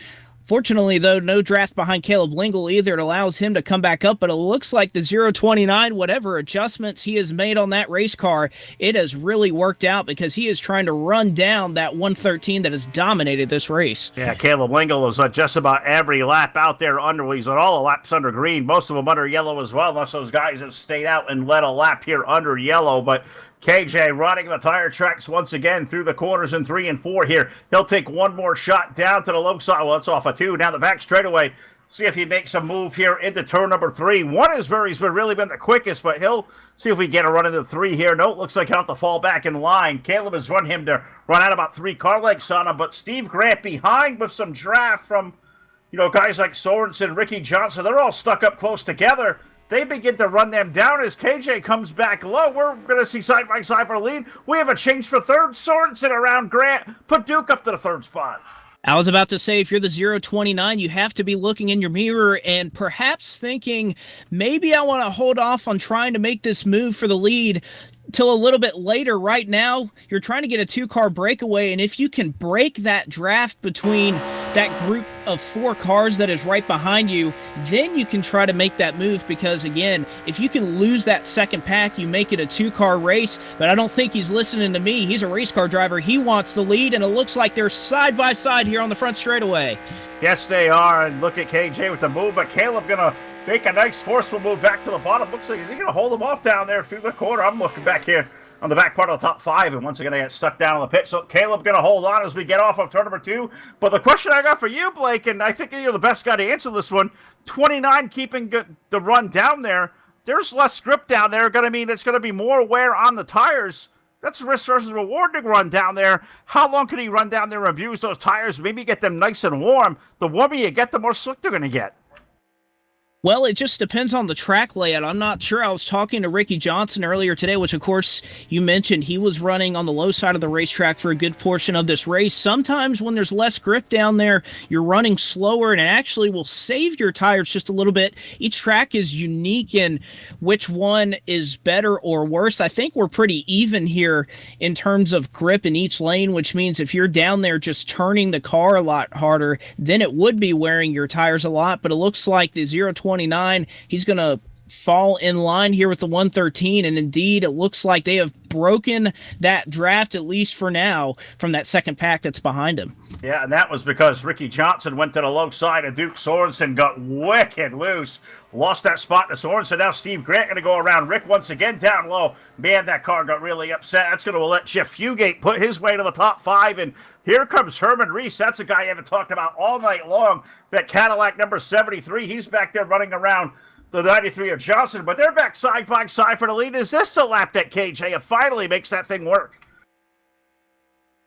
Fortunately, though, no draft behind Caleb Lingle either. It allows him to come back up, but it looks like the 029, whatever adjustments he has made on that race car, it has really worked out because he is trying to run down that 113 that has dominated this race. Yeah, Caleb Lingle was just about every lap out there under. He's on all the laps under green, most of them under yellow as well, unless those guys have stayed out and led a lap here under yellow. But KJ running the tire tracks once again through the corners in 3 and 4 here. He'll take one more shot down to the low side. Well, it's off a 2. Down the back straightaway. See if he makes a move here into turn number 3. 1 is where he's really been the quickest, but he'll see if we get a run into 3 here. No, it looks like he'll have to fall back in line. Caleb has run him to run out about 3 car lengths on him, but Steve Grant behind with some draft from, guys like Sorensen, Ricky Johnson. They're all stuck up close together. They begin to run them down as KJ comes back low. We're going to see side by side for the lead. We have a change for 3rd. Sorensen around Grant. Put Duke up to the 3rd spot. I was about to say, if you're the 029, you have to be looking in your mirror and perhaps thinking, maybe I want to hold off on trying to make this move for the lead till a little bit later. Right now, you're trying to get a 2-car breakaway, and if you can break that draft between that group of 4 cars that is right behind you, then you can try to make that move, because again, if you can lose that 2nd pack, you make it a 2-car race. But I don't think he's listening to me. He's a race car driver. He wants the lead, and it looks like they're side by side here on the front straightaway. Yes, they are, and look at KJ with the move, but Caleb going to make a nice forceful move back to the bottom. Looks like, is he going to hold him off down there through the corner? I'm looking back here on the back part of the top 5, and once again, I get stuck down in the pit. So Caleb going to hold on as we get off of turn number 2. But the question I got for you, Blake, and I think you're the best guy to answer this one, 29 keeping the run down there. There's less grip down there. Going to mean it's going to be more wear on the tires. That's risk versus reward to run down there. How long can he run down there and abuse those tires? Maybe get them nice and warm. The warmer you get, the more slick they're going to get. Well, it just depends on the track layout. I'm not sure. I was talking to Ricky Johnson earlier today, which, of course, you mentioned he was running on the low side of the racetrack for a good portion of this race. Sometimes when there's less grip down there, you're running slower, and it actually will save your tires just a little bit. Each track is unique in which one is better or worse. I think we're pretty even here in terms of grip in each lane, which means if you're down there just turning the car a lot harder, then it would be wearing your tires a lot. But it looks like the 029, he's going to fall in line here with the 113, and indeed it looks like they have broken that draft, at least for now, from that second pack that's behind him. Yeah, and that was because Ricky Johnson went to the low side of Duke Sorensen, got wicked loose, lost that spot to Sorensen. Now Steve Grant going to go around Rick once again down low. Man, that car got really upset. That's going to let Jeff Fugate put his way to the top 5, and here comes Herman Reese. That's a guy I haven't talked about all night long. That Cadillac number 73, he's back there running around the 93 of Johnson, but they're back side by side for the lead. Is this the lap that KJ finally makes that thing work?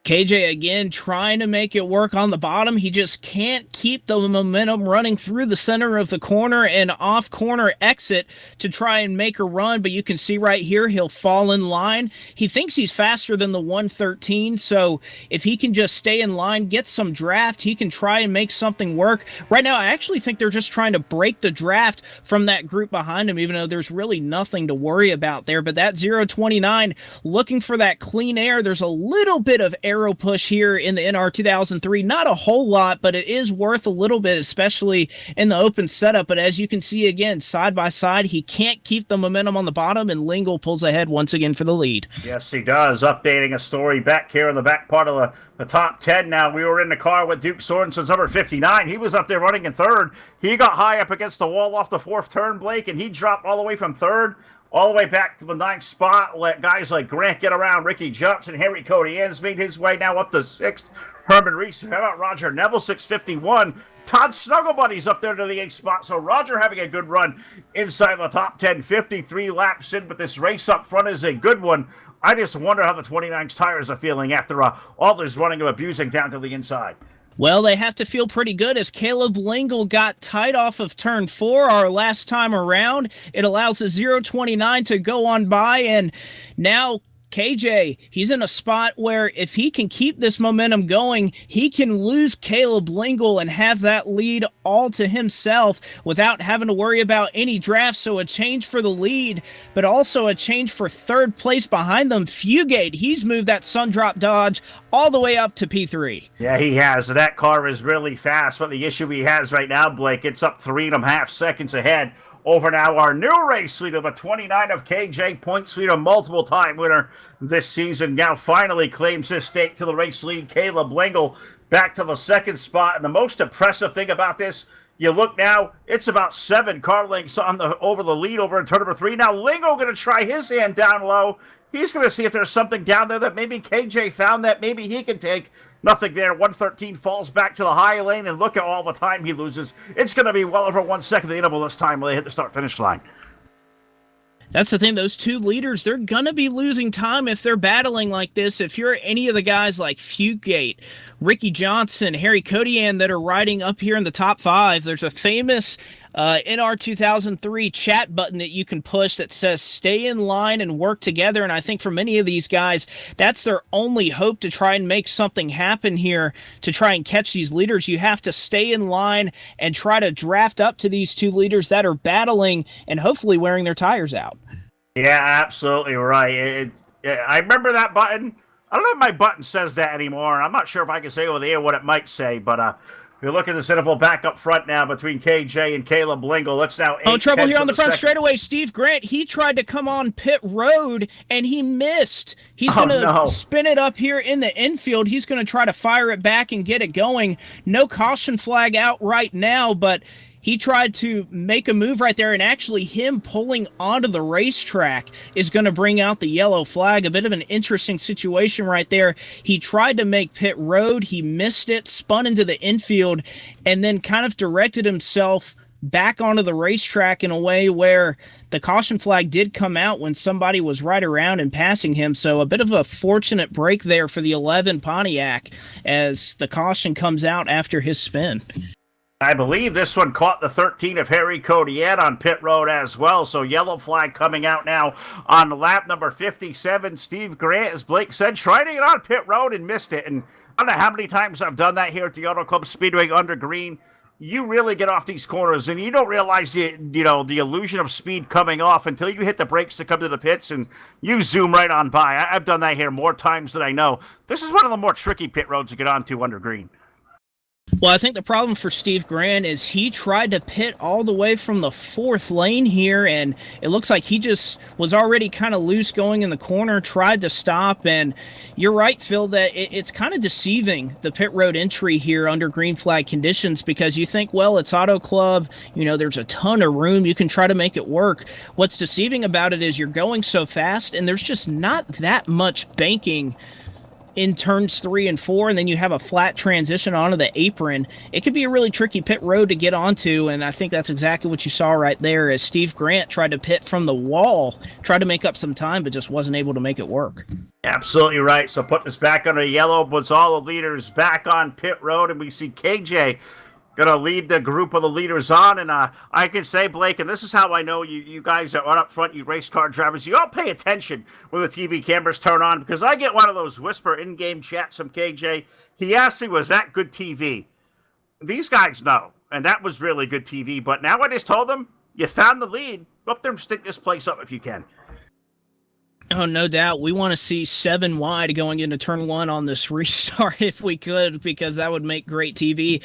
KJ again trying to make it work on the bottom. He just can't keep the momentum running through the center of the corner and off corner exit to try and make a run. But you can see right here, he'll fall in line. He thinks he's faster than the 113. So if he can just stay in line, get some draft, he can try and make something work. Right now, I actually think they're just trying to break the draft from that group behind him, even though there's really nothing to worry about there. But that 029 looking for that clean air. There's a little bit of aero push here in the NR 2003. Not a whole lot, but it is worth a little bit, especially in the open setup. But as you can see again, side by side, he can't keep the momentum on the bottom, and Lingle pulls ahead once again for the lead. Yes, he does. Updating a story back here in the back part of the top 10 now. We were in the car with Duke Sorensen's number 59. He was up there running in third. He got high up against the wall off the fourth turn, Blake, and he dropped all the way from third all the way back to the ninth spot. Let guys like Grant get around. Ricky Johnson, Henry Codian's made his way now up to sixth. Herman Reese, how about Roger Neville, 651. Todd Snugglebuddy's up there to the 8th spot. So Roger having a good run inside the top 10, 53 laps in, but this race up front is a good one. I just wonder how the 29's tires are feeling after all this running and abusing down to the inside. Well, they have to feel pretty good as Caleb Lingle got tight off of turn 4 our last time around. It allows the 029 to go on by, and now KJ, he's in a spot where if he can keep this momentum going, he can lose Caleb Lingle and have that lead all to himself without having to worry about any drafts. So a change for the lead, but also a change for third place behind them. Fugate, he's moved that Sundrop Dodge all the way up to P3. Yeah, he has. That car is really fast, but the issue he has right now, Blake, it's up 3.5 seconds ahead over now our new race leader, the 29 of KJ, points leader, multiple-time winner this season, now finally claims his stake to the race lead. Caleb Lingle back to the second spot, and the most impressive thing about this, you look now, it's about 7 car lengths over the lead over in turn number 3. Now Lingle going to try his hand down low. He's going to see if there's something down there that maybe KJ found that maybe he can take. Nothing there. 113 falls back to the high lane, and look at all the time he loses. It's going to be well over 1 second of the interval this time when they hit the start-finish line. That's the thing. Those two leaders, they're going to be losing time if they're battling like this. If you're any of the guys like Fugate, Ricky Johnson, Harry Codian that are riding up here in the top 5, there's a famous NR 2003 chat button that you can push that says stay in line and work together. And I think for many of these guys, that's their only hope to try and make something happen here to try and catch these leaders. You have to stay in line and try to draft up to these two leaders that are battling and hopefully wearing their tires out. Yeah, absolutely right. I remember that button. I don't know if my button says that anymore. I'm not sure if I can say over the air what it might say, but we look at this interval back up front now between KJ and Caleb Lingle. Let's now trouble here on the front straightaway. Steve Grant, he tried to come on pit road, and he missed. He's going to spin it up here in the infield. He's going to try to fire it back and get it going. No caution flag out right now, but he tried to make a move right there, and actually him pulling onto the racetrack is going to bring out the yellow flag. A bit of an interesting situation right there. He tried to make pit road. He missed it, spun into the infield, and then kind of directed himself back onto the racetrack in a way where the caution flag did come out when somebody was right around and passing him. So a bit of a fortunate break there for the 11 Pontiac as the caution comes out after his spin. I believe this one caught the 13 of Harry Codiette on pit road as well. So yellow flag coming out now on lap number 57. Steve Grant, as Blake said, trying to get on pit road and missed it. And I don't know how many times I've done that here at the Auto Club Speedway under green. You really get off these corners and you don't realize the illusion of speed coming off until you hit the brakes to come to the pits and you zoom right on by. I've done that here more times than I know. This is one of the more tricky pit roads to get onto under green. Well, I think the problem for Steve Grant is he tried to pit all the way from the 4th lane here, and it looks like he just was already kind of loose going in the corner, tried to stop, and you're right, Phil, that it's kind of deceiving, the pit road entry here under green flag conditions, because you think, well, it's Auto Club, there's a ton of room, you can try to make it work. What's deceiving about it is you're going so fast, and there's just not that much banking in turns 3 and 4, and then you have a flat transition onto the apron. It could be a really tricky pit road to get onto, and I think that's exactly what you saw right there as Steve Grant tried to pit from the wall, tried to make up some time, but just wasn't able to make it work. Absolutely right. So putting us back under yellow, puts all the leaders back on pit road, and we see KJ going to lead the group of the leaders on. And I can say, Blake, and this is how I know you guys are up front, you race car drivers, you all pay attention when the TV cameras turn on, because I get one of those whisper in-game chats from KJ. He asked me, was that good TV? These guys know, and that was really good TV. But now I just told them, you found the lead. Go up there and stick this place up if you can. Oh, no doubt. We want to see 7 wide going into turn 1 on this restart if we could, because that would make great TV.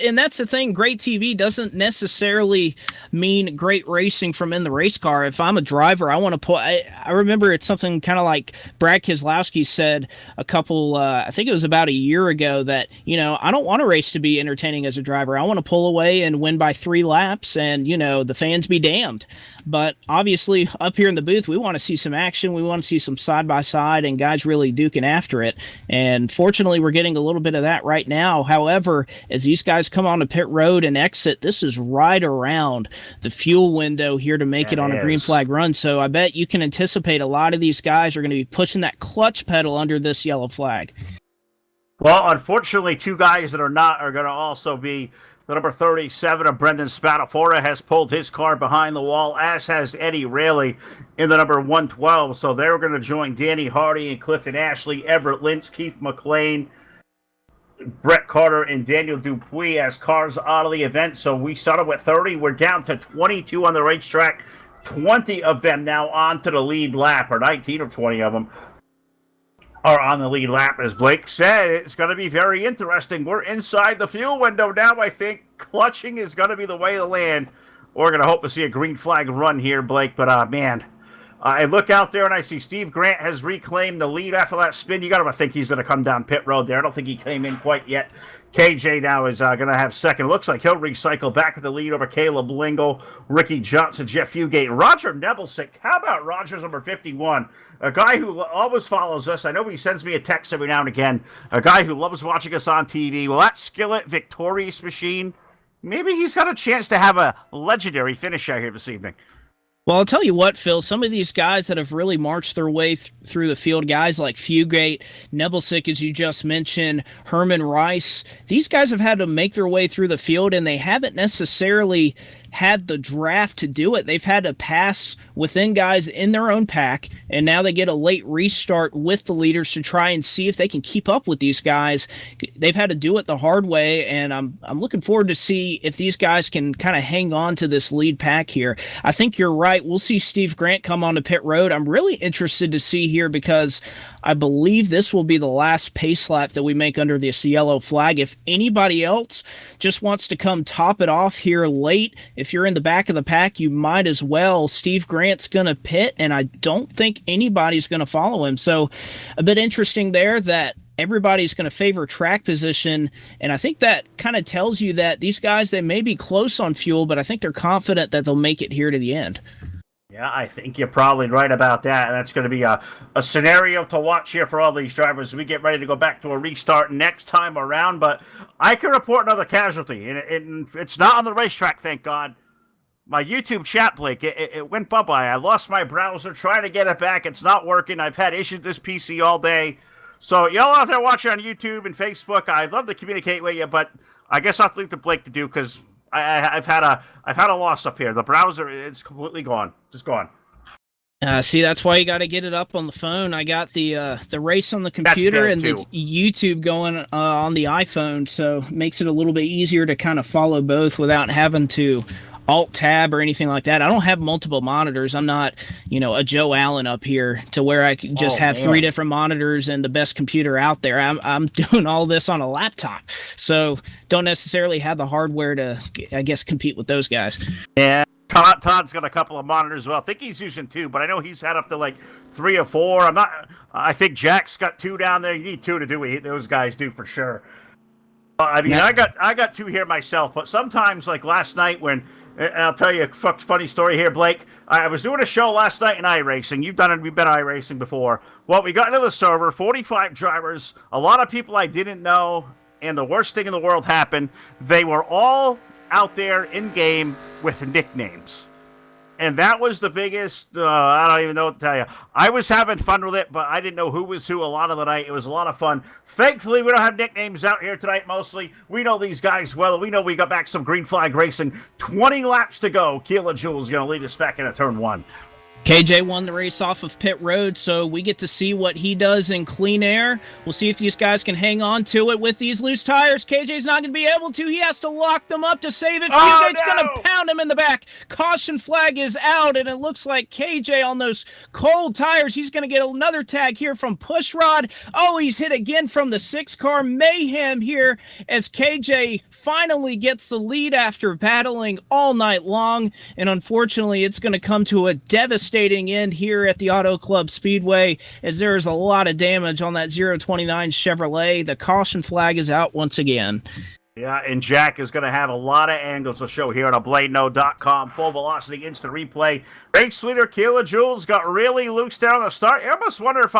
And that's the thing. Great TV doesn't necessarily mean great racing from in the race car. If I'm a driver, I want to put. I remember it's something kind of like Brad Keselowski said I think it was about a year ago, that, I don't want a race to be entertaining as a driver. I want to pull away and win by 3 laps and, the fans be damned. But obviously, up here in the booth, we want to see some action. We want to see some side-by-side and guys really duking after it. And fortunately, we're getting a little bit of that right now. However, as these guys come onto pit road and exit, this is right around the fuel window here to make it on a green flag run. So I bet you can anticipate a lot of these guys are going to be pushing that clutch pedal under this yellow flag. Well, unfortunately, 2 guys that are not are going to also be the number 37 of Brendan Spadafora has pulled his car behind the wall, as has Eddie Rayleigh in the number 112. So they're going to join Danny Hardy and Clifton Ashley, Everett Lynch, Keith McLean, Brett Carter, and Daniel Dupuis as cars out of the event. So we started with 30. We're down to 22 on the racetrack. 20 of them now onto the lead lap, or 19 or 20 of them are on the lead lap. As Blake said, it's going to be very interesting. We're inside the fuel window now, I think. Clutching is going to be the way to land. We're going to hope to see a green flag run here, Blake. But, man, I look out there and I see Steve Grant has reclaimed the lead after that spin. You got to think he's going to come down pit road there. I don't think he came in quite yet. KJ now is going to have second. It looks like he'll recycle back at the lead over Caleb Lingle, Ricky Johnson, Jeff Fugate, Roger Nebelsick. How about Rogers, number 51? A guy who always follows us. I know he sends me a text every now and again. A guy who loves watching us on TV. Well, that Skillet Victorious machine, maybe he's got a chance to have a legendary finish out here this evening. Well, I'll tell you what, Phil, some of these guys that have really marched their way through the field, guys like Fugate, Nebelsick, as you just mentioned, Herman Rice, these guys have had to make their way through the field, and they haven't necessarily had the draft to do it. They've had to pass within guys in their own pack, and now they get a late restart with the leaders to try and see if they can keep up with these guys. They've had to do it the hard way, and I'm looking forward to see if these guys can kind of hang on to this lead pack here. I think you're right. We'll see Steve Grant come on to pit road. I'm really interested to see here because I believe this will be the last pace lap that we make under this yellow flag. If anybody else just wants to come top it off here late, if you're in the back of the pack, you might as well. Steve Grant's going to pit, and I don't think anybody's going to follow him. So a bit interesting there that everybody's going to favor track position, and I think that kind of tells you that these guys, they may be close on fuel, but I think they're confident that they'll make it here to the end. Yeah, I think you're probably right about that. And that's going to be a scenario to watch here for all these drivers as we get ready to go back to a restart next time around. But I can report another casualty, and it's not on the racetrack, thank God. My YouTube chat, Blake, it went bye-bye. I lost my browser trying to get it back. It's not working. I've had issues with this PC all day. So y'all out there watching on YouTube and Facebook, I'd love to communicate with you, but I guess I'll have to leave to Blake to do because I've had a loss up here. The browser, it's completely gone, just gone. See, that's why you got to get it up on the phone. I got the race on the That's computer dead and the too. YouTube going on the iPhone, so it makes it a little bit easier to kind of follow both without having to alt tab or anything like that. I don't have multiple monitors. I'm not, a Joe Allen up here to where I can just Oh have three man. different monitors and the best computer out there. I'm doing all this on a laptop, so don't necessarily have the hardware to, I guess, compete with those guys. Yeah. Todd's got a couple of monitors as well. I think he's using two, but I know he's had up to like 3 or 4. I'm not. I think Jack's got 2 down there. You need 2 to do what those guys do for sure. I mean, Now, I got 2 here myself, but sometimes like last night when I'll tell you a funny story here, Blake. I was doing a show last night in iRacing. You've been iRacing before. Well, we got into the server, 45 drivers, a lot of people I didn't know, and the worst thing in the world happened. They were all out there in game with nicknames. And that was the biggest. I don't even know what to tell you. I was having fun with it, but I didn't know who was who a lot of the night. It was a lot of fun. Thankfully, we don't have nicknames out here tonight. Mostly, we know these guys well. We know we got back some green flag racing. 20 laps to go. Kilojoule's going to lead us back into turn 1. KJ won the race off of pit road, so we get to see what he does in clean air. We'll see if these guys can hang on to it with these loose tires. KJ's not going to be able to. He has to lock them up to save it. Fugate's going to pound him in the back. Caution flag is out, and it looks like KJ on those cold tires. He's going to get another tag here from Pushrod. Oh, he's hit again from the 6-car. Mayhem here as KJ finally gets the lead after battling all night long, and unfortunately, it's going to come to a devastating end here at the Auto Club Speedway as there is a lot of damage on that 029 Chevrolet. The caution flag is out once again. Yeah, and Jack is going to have a lot of angles to show here on BladeNo.com. Full velocity instant replay. Race leader Kilojoules got really loose there on the start. I almost wonder if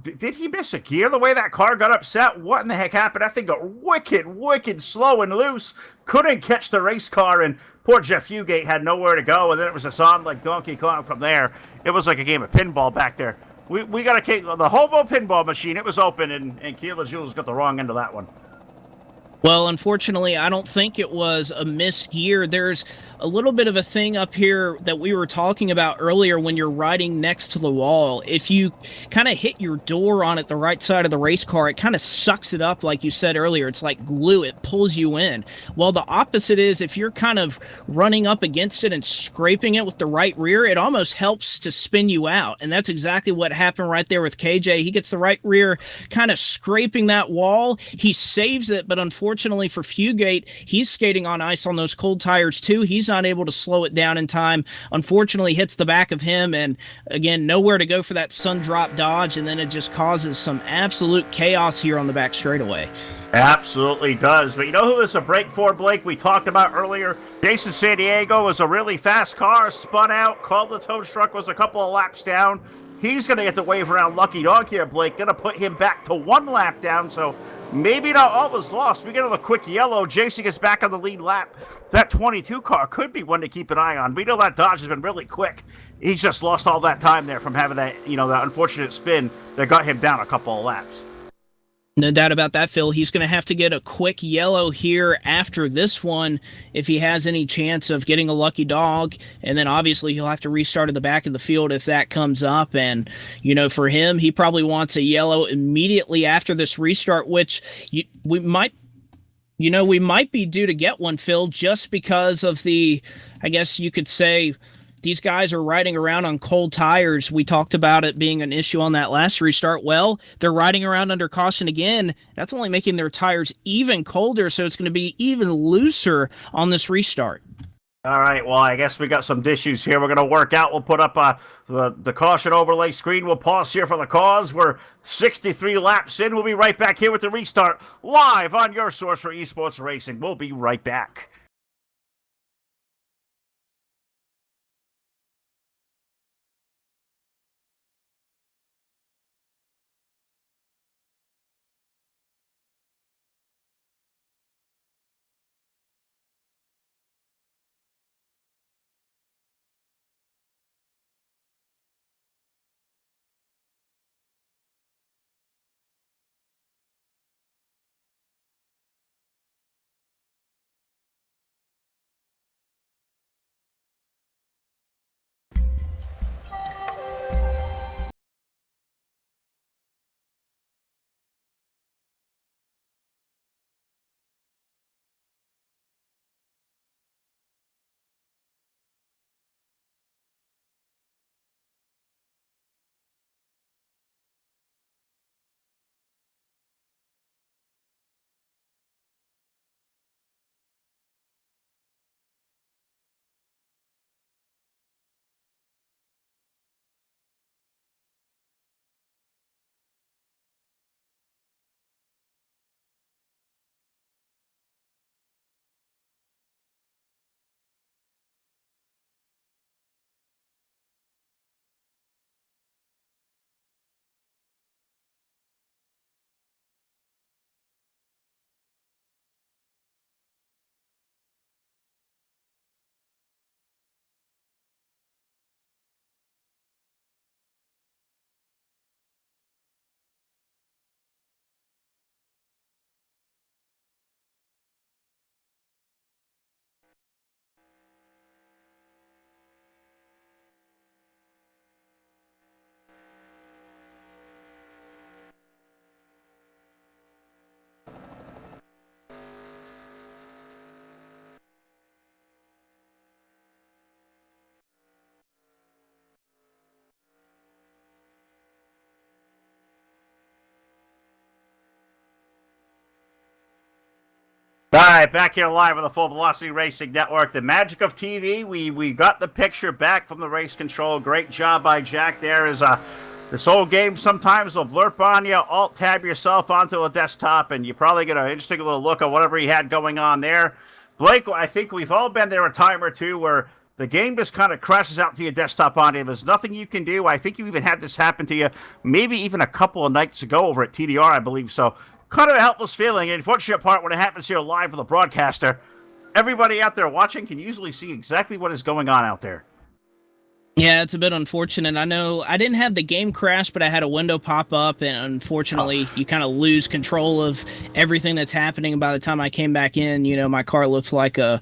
did he miss a gear the way that car got upset? What in the heck happened? That thing got wicked slow and loose. Couldn't catch the race car, and poor Jeff Fugate had nowhere to go, and then it was a song like Donkey Kong from there. It was like a game of pinball back there. We got the Hobo pinball machine. It was open, and Kilojoules got the wrong end of that one. Well, unfortunately, I don't think it was a missed gear. There's a little bit of a thing up here that we were talking about earlier when you're riding next to the wall. If you kind of hit your door on it the right side of the race car, it kind of sucks it up like you said earlier. It's like glue. It pulls you in. Well, the opposite is if you're kind of running up against it and scraping it with the right rear, it almost helps to spin you out. And that's exactly what happened right there with KJ. He gets the right rear kind of scraping that wall. He saves it, but unfortunately for Fugate, he's skating on ice on those cold tires too. He's not able to slow it down in time. Unfortunately, hits the back of him, and again, nowhere to go for that sun drop dodge, and then it just causes some absolute chaos here on the back straightaway. Absolutely does. But you know who was a break for, Blake? We talked about earlier. Jason San Diego was a really fast car, spun out, called the tow truck, was a couple of laps down. He's going to get the wave around Lucky Dog here, Blake. Going to put him back to 1 lap down, so maybe not all was lost. We get a quick yellow. Jason gets back on the lead lap. That 22 car could be one to keep an eye on. We know that Dodge has been really quick. He's just lost all that time there from having that, that unfortunate spin that got him down a couple of laps. No doubt about that, Phil. He's going to have to get a quick yellow here after this one if he has any chance of getting a lucky dog. And then obviously he'll have to restart at the back of the field if that comes up. And, for him, he probably wants a yellow immediately after this restart, which we might be due to get one, Phil, just because of the, I guess you could say, these guys are riding around on cold tires. We talked about it being an issue on that last restart. Well, they're riding around under caution again. That's only making their tires even colder, so it's going to be even looser on this restart. All right, well, I guess we got some issues here. We're going to work out. We'll put up the caution overlay screen. We'll pause here for the cause. We're 63 laps in. We'll be right back here with the restart live on your source for esports racing. We'll be right back. All right, back here live on the Full Velocity Racing Network. The magic of TV. We got the picture back from the race control. Great job by Jack there. This whole game sometimes will blurp on you, alt-tab yourself onto a desktop, and you probably get an interesting little look at whatever he had going on there. Blake, I think we've all been there a time or two where the game just kind of crashes out to your desktop on you. There's nothing you can do. I think you even had this happen to you maybe even a couple of nights ago over at TDR, I believe. So kind of a helpless feeling. And unfortunate part when it happens here live with the broadcaster, everybody out there watching can usually see exactly what is going on out there. Yeah, it's a bit unfortunate. I know I didn't have the game crash, but I had a window pop up, and unfortunately, you kind of lose control of everything that's happening. And by the time I came back in, my car looks like a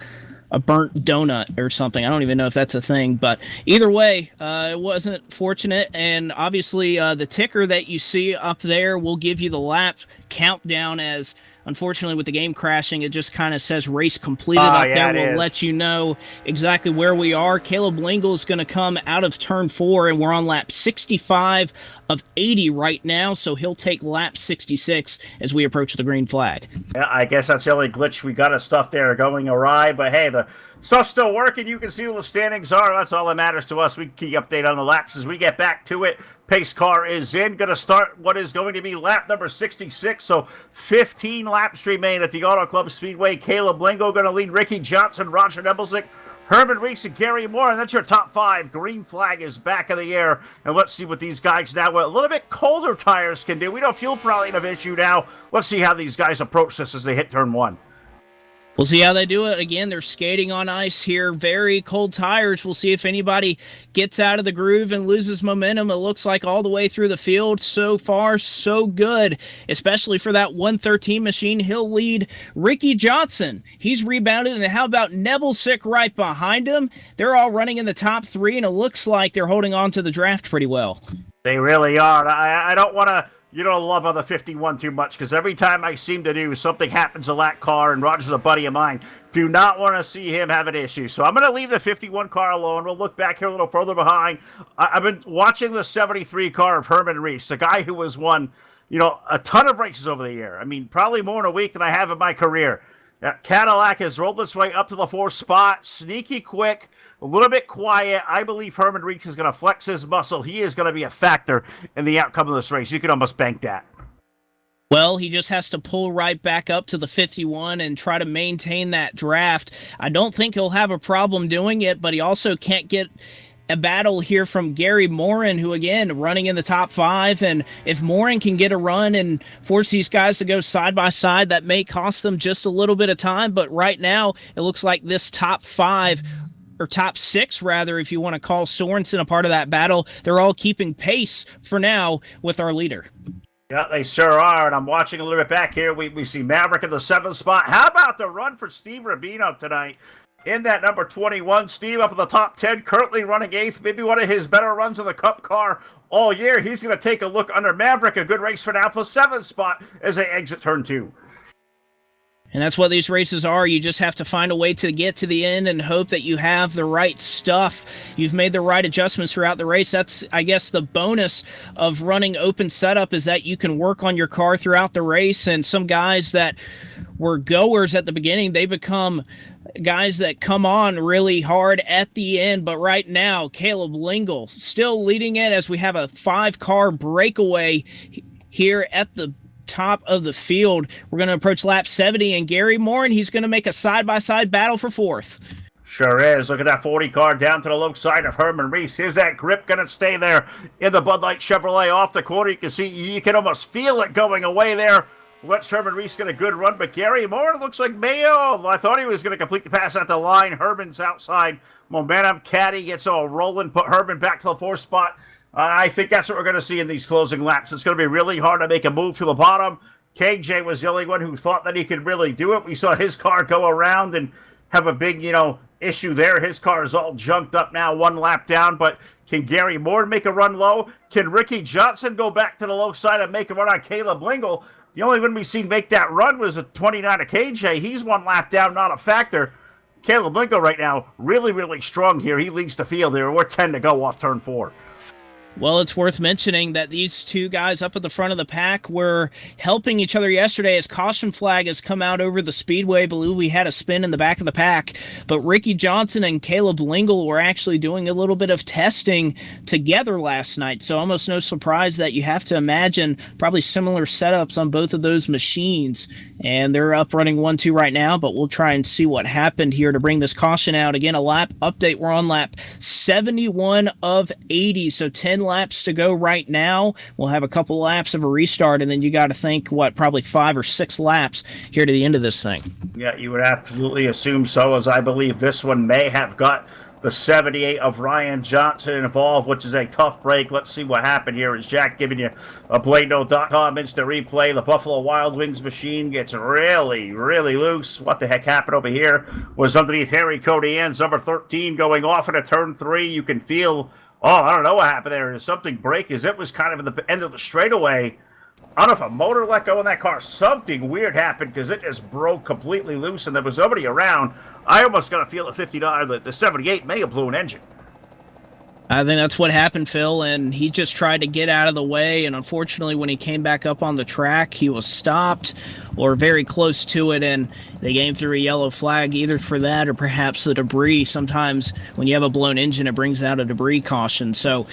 burnt donut or something. I don't even know if that's a thing, but either way, it wasn't fortunate. And obviously, the ticker that you see up there will give you the lap countdown, as unfortunately with the game crashing, it just kind of says race completed up there. We'll let you know exactly where we are. Caleb Lingle is going to come out of turn 4, and we're on lap 65 of 80 right now, so he'll take lap 66 as we approach the green flag. Yeah, I guess that's the only glitch we got of stuff there going awry, but hey, the stuff's still working. You can see what the standings are. That's all that matters to us. We can keep you updated on the laps as we get back to it. Pace car is in. Going to start what is going to be lap number 66, so 15 laps remain at the Auto Club Speedway. Caleb Lingo going to lead Ricky Johnson, Roger Nebelzik, Herman Reese, and Gary Moore, and that's your top 5. Green flag is back in the air, and let's see what these guys now with a little bit colder tires can do. We know fuel probably an issue now. Let's see how these guys approach this as they hit turn 1. We'll see how they do it. Again, they're skating on ice here. Very cold tires. We'll see if anybody gets out of the groove and loses momentum. It looks like all the way through the field. So far, so good, especially for that 113 machine. He'll lead Ricky Johnson. He's rebounded. And how about Nebelsick right behind him? They're all running in the top 3, and it looks like they're holding on to the draft pretty well. They really are. I don't want to love on the 51 too much, because every time I seem to do, something happens to that car, and Roger's a buddy of mine. Do not want to see him have an issue. So I'm going to leave the 51 car alone. We'll look back here a little further behind. I've been watching the 73 car of Herman Reese, a guy who has won, a ton of races over the year. I mean, probably more in a week than I have in my career. That Cadillac has rolled its way up to the 4th spot. Sneaky quick. A little bit quiet. I believe Herman Reese is going to flex his muscle. He is going to be a factor in the outcome of this race. You can almost bank that. Well, he just has to pull right back up to the 51 and try to maintain that draft. I don't think he'll have a problem doing it, but he also can't get a battle here from Gary Morin, who, again, running in the top 5. And if Morin can get a run and force these guys to go side by side, that may cost them just a little bit of time. But right now, it looks like this top 5, or top 6, rather, if you want to call Sorensen a part of that battle, they're all keeping pace for now with our leader. Yeah, they sure are, and I'm watching a little bit back here. We see Maverick in the 7th spot. How about the run for Steve Rubino tonight in that number 21? Steve up in the top 10, currently running 8th, maybe one of his better runs in the Cup car all year. He's going to take a look under Maverick. A good race for now for 7th spot as they exit turn 2. And that's what these races are. You just have to find a way to get to the end and hope that you have the right stuff. You've made the right adjustments throughout the race. That's, I guess, the bonus of running open setup, is that you can work on your car throughout the race. And some guys that were goers at the beginning, they become guys that come on really hard at the end. But right now, Caleb Lingle still leading it as we have a 5-car breakaway here at the top of the field. We're going to approach lap 70, and Gary Morin, he's going to make a side-by-side battle for 4th. Sure is. Look at that 40 car down to the low side of Herman Reese. Here's that grip going to stay there in the Bud Light Chevrolet off the corner. You can see, you can almost feel it going away there. Let's Herman Reese get a good run, but Gary Morin looks like Mayo. I thought he was going to complete the pass at the line. Herman's outside momentum. Caddy gets all rolling, put Herman back to the 4th spot. I think that's what we're going to see in these closing laps. It's going to be really hard to make a move to the bottom. KJ was the only one who thought that he could really do it. We saw his car go around and have a big, issue there. His car is all junked up now, 1 lap down. But can Gary Moore make a run low? Can Ricky Johnson go back to the low side and make a run on Caleb Lingle? The only one we've seen make that run was a 29 of KJ. He's 1 lap down, not a factor. Caleb Lingle right now, really, really strong here. He leads the field there. We're 10 to go off turn 4. Well, it's worth mentioning that these two guys up at the front of the pack were helping each other yesterday as caution flag has come out over the speedway. Believe we had a spin in the back of the pack, but Ricky Johnson and Caleb Lingle were actually doing a little bit of testing together last night. So almost no surprise that you have to imagine probably similar setups on both of those machines. And they're up running 1-2 right now, but we'll try and see what happened here to bring this caution out. Again, a lap update. We're on lap 71 of 80, so 10 laps to go right now. We'll have a couple laps of a restart, and then you got to think, probably 5 or 6 laps here to the end of this thing. Yeah, you would absolutely assume so, as I believe this one may have got the 78 of Ryan Johnson involved, which is a tough break. Let's see what happened here. Is Jack giving you a BladeNote.com instant replay? The Buffalo Wild Wings machine gets really, really loose. What the heck happened over here was underneath Harry Codian's number 13 going off into turn 3. You can feel, I don't know what happened there. There's something break as it was kind of at the end of the straightaway. I don't know if a motor let go in that car. Something weird happened because it just broke completely loose and there was nobody around. I almost got to feel at 59 that the 78 may have blew an engine. I think that's what happened, Phil, and he just tried to get out of the way, and unfortunately when he came back up on the track, he was stopped or very close to it, and they game through a yellow flag either for that or perhaps the debris. Sometimes when you have a blown engine, it brings out a debris caution. So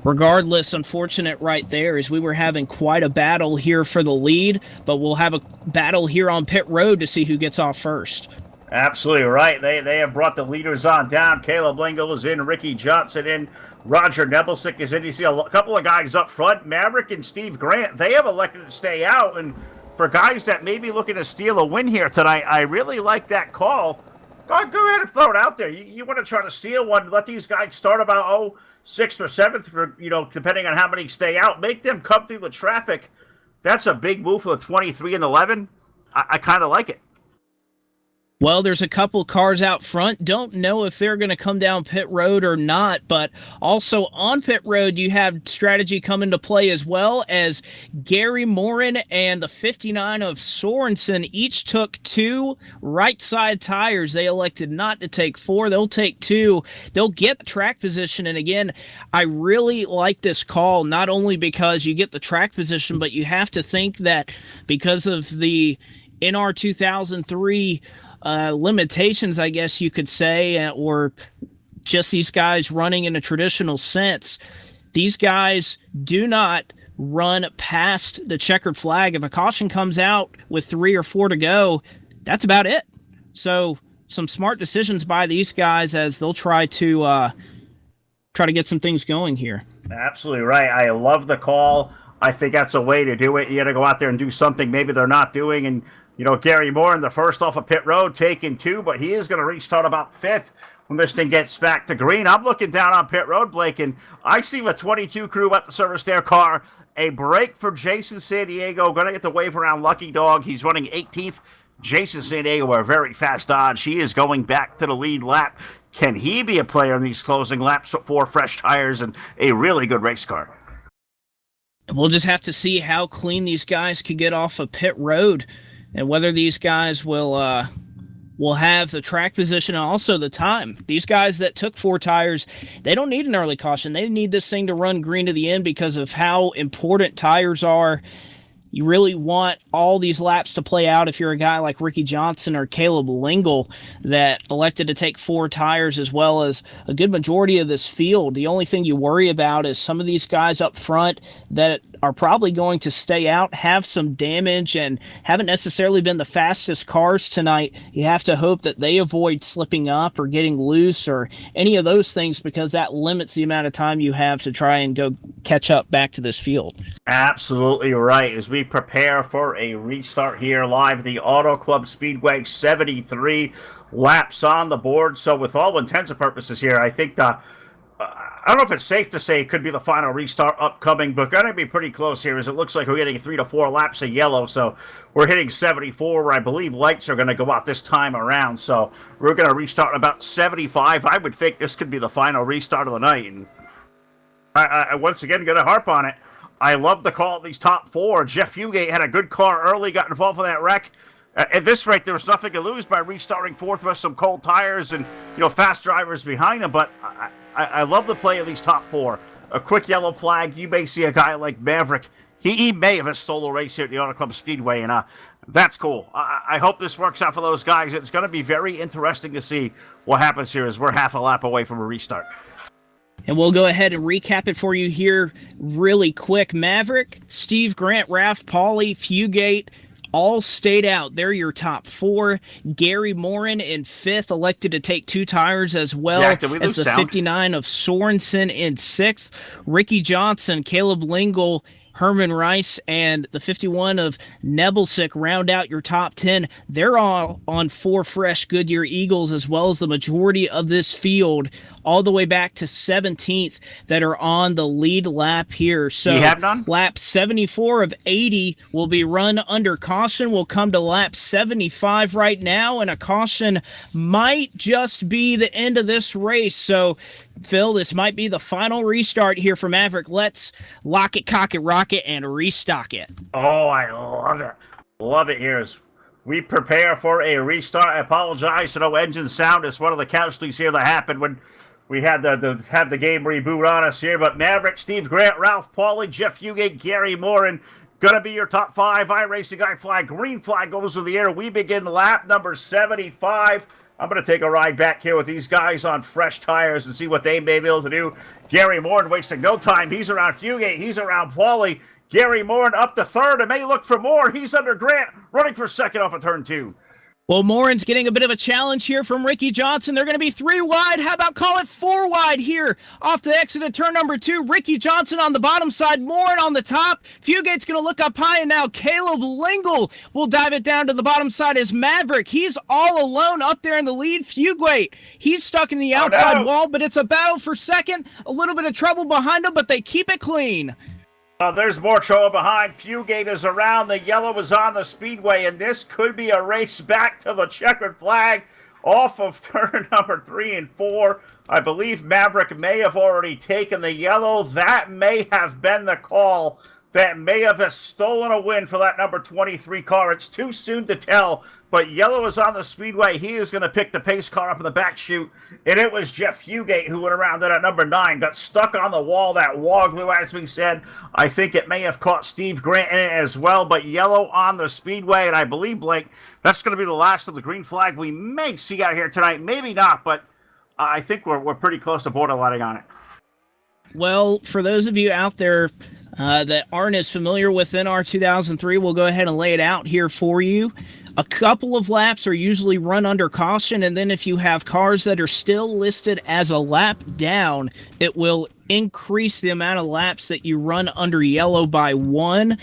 regardless, unfortunate right there, as we were having quite a battle here for the lead, but we'll have a battle here on pit road to see who gets off first. Absolutely right. They have brought the leaders on down. Caleb Lingle is in. Ricky Johnson in. Roger Nebelsick is in. You see a couple of guys up front. Maverick and Steve Grant, they have elected to stay out. And for guys that may be looking to steal a win here tonight, I really like that call. Go ahead and throw it out there. You want to try to steal one, let these guys start about, 6th or 7th, for, depending on how many stay out. Make them come through the traffic. That's a big move for the 23 and 11. I kind of like it. Well, there's a couple cars out front. Don't know if they're going to come down pit road or not, but also on pit road, you have strategy come into play as well, as Gary Morin and the 59 of Sorensen each took 2 right side tires. They elected not to take 4. They'll take 2. They'll get track position. And again, I really like this call, not only because you get the track position, but you have to think that because of the NR 2003 limitations, I guess you could say, or just these guys running in a traditional sense, these guys do not run past the checkered flag. If a caution comes out with 3 or 4 to go, that's about it. So some smart decisions by these guys as they'll try to get some things going here. Absolutely right. I love the call. I think that's a way to do it. You got to go out there and do something maybe they're not doing. And Gary Moore in the first off of pit road, taking 2, but he is going to restart about 5th when this thing gets back to green. I'm looking down on pit road, Blake, and I see the 22 crew at the service their car. A break for Jason San Diego. Going to get the wave around Lucky Dog. He's running 18th. Jason San Diego, a very fast Dodge. He is going back to the lead lap. Can he be a player in these closing laps with 4 fresh tires and a really good race car? We'll just have to see how clean these guys can get off of pit road, and whether these guys will have the track position and also the time. These guys that took 4 tires, they don't need an early caution. They need this thing to run green to the end because of how important tires are. You really want all these laps to play out if you're a guy like Ricky Johnson or Caleb Lingle that elected to take 4 tires as well as a good majority of this field. The only thing you worry about is some of these guys up front that are probably going to stay out, have some damage, and haven't necessarily been the fastest cars tonight. You have to hope that they avoid slipping up or getting loose or any of those things because that limits the amount of time you have to try and go catch up back to this field. Absolutely right. As we prepare for a restart here live at the Auto Club Speedway, 73 laps on the board. So with all intents and purposes here, I think I don't know if it's safe to say it could be the final restart upcoming, but going to be pretty close here as it looks like we're getting 3 to 4 laps of yellow. So we're hitting 74 where I believe lights are going to go out this time around. So we're going to restart about 75. I would think this could be the final restart of the night. And I once again going to harp on it. I love the call at these top 4. Jeff Fugate had a good car early, got involved in that wreck. At this rate, there was nothing to lose by restarting 4th with some cold tires and fast drivers behind him. But I love the play of these top 4. a quick yellow flag. You may see a guy like Maverick. He may have a solo race here at the Auto Club Speedway, and that's cool. I hope this works out for those guys. It's going to be very interesting to see what happens here as we're half a lap away from a restart. And we'll go ahead and recap it for you here really quick. Maverick, Steve Grant, Ralph Pauly, Fugate, all stayed out. They're your top four. Gary Morin in fifth, elected to take 2 tires as well as the 59 of Sorensen in sixth. Ricky Johnson, Caleb Lingle, Herman Rice, and the 51 of Nebelsick round out your top 10. They're all on 4 fresh Goodyear Eagles, as well as the majority of this field, all the way back to 17th, that are on the lead lap here. So you have none? Lap 74 of 80 will be run under caution. We'll come to lap 75 right now, and a caution might just be the end of this race. So Phil, this might be the final restart here for Maverick. Let's lock it, cock it, rock it, and restock it. Oh, I love it. Love it here as we prepare for a restart. I apologize for no engine sound. It's one of the casualties here that happened when we had the game reboot on us here. But Maverick, Steve Grant, Ralph Pauly, Jeff Fugate, Gary Morin, gonna be your top 5. iRacing Guy flag, green flag goes in the air. We begin lap number 75. I'm going to take a ride back here with these guys on fresh tires and see what they may be able to do. Gary Morin wasting no time. He's around Fugate. He's around Pauly. Gary Morin up to third and may look for more. He's under Grant, running for second off of turn 2. Well, Morin's getting a bit of a challenge here from Ricky Johnson. They're going to be 3 wide. How about call it 4 wide here off the exit of turn number 2. Ricky Johnson on the bottom side, Morin on the top. Fugate's going to look up high, and now Caleb Lingle will dive it down to the bottom side as Maverick. He's all alone up there in the lead. Fugate, he's stuck in the outside wall, but it's a battle for second. A little bit of trouble behind him, but they keep it clean. There's more trouble behind. Fugate is around. The yellow is on the speedway, and this could be a race back to the checkered flag off of turn number 3 and 4. I believe Maverick may have already taken the yellow. That may have been the call that may have stolen a win for that number 23 car. It's too soon to tell, but yellow is on the speedway. He is going to pick the pace car up in the back chute, and it was Jeff Fugate who went around that at number 9, got stuck on the wall. That wall glue, as we said. I think it may have caught Steve Grant in it as well, but yellow on the speedway, and I believe, Blake, that's going to be the last of the green flag we may see out here tonight. Maybe not, but I think we're pretty close to borderlining on it. Well, for those of you out there that aren't as familiar with NR 2003, we'll go ahead and lay it out here for you. A couple of laps are usually run under caution, and then if you have cars that are still listed as a lap down, it will increase the amount of laps that you run under yellow by 1.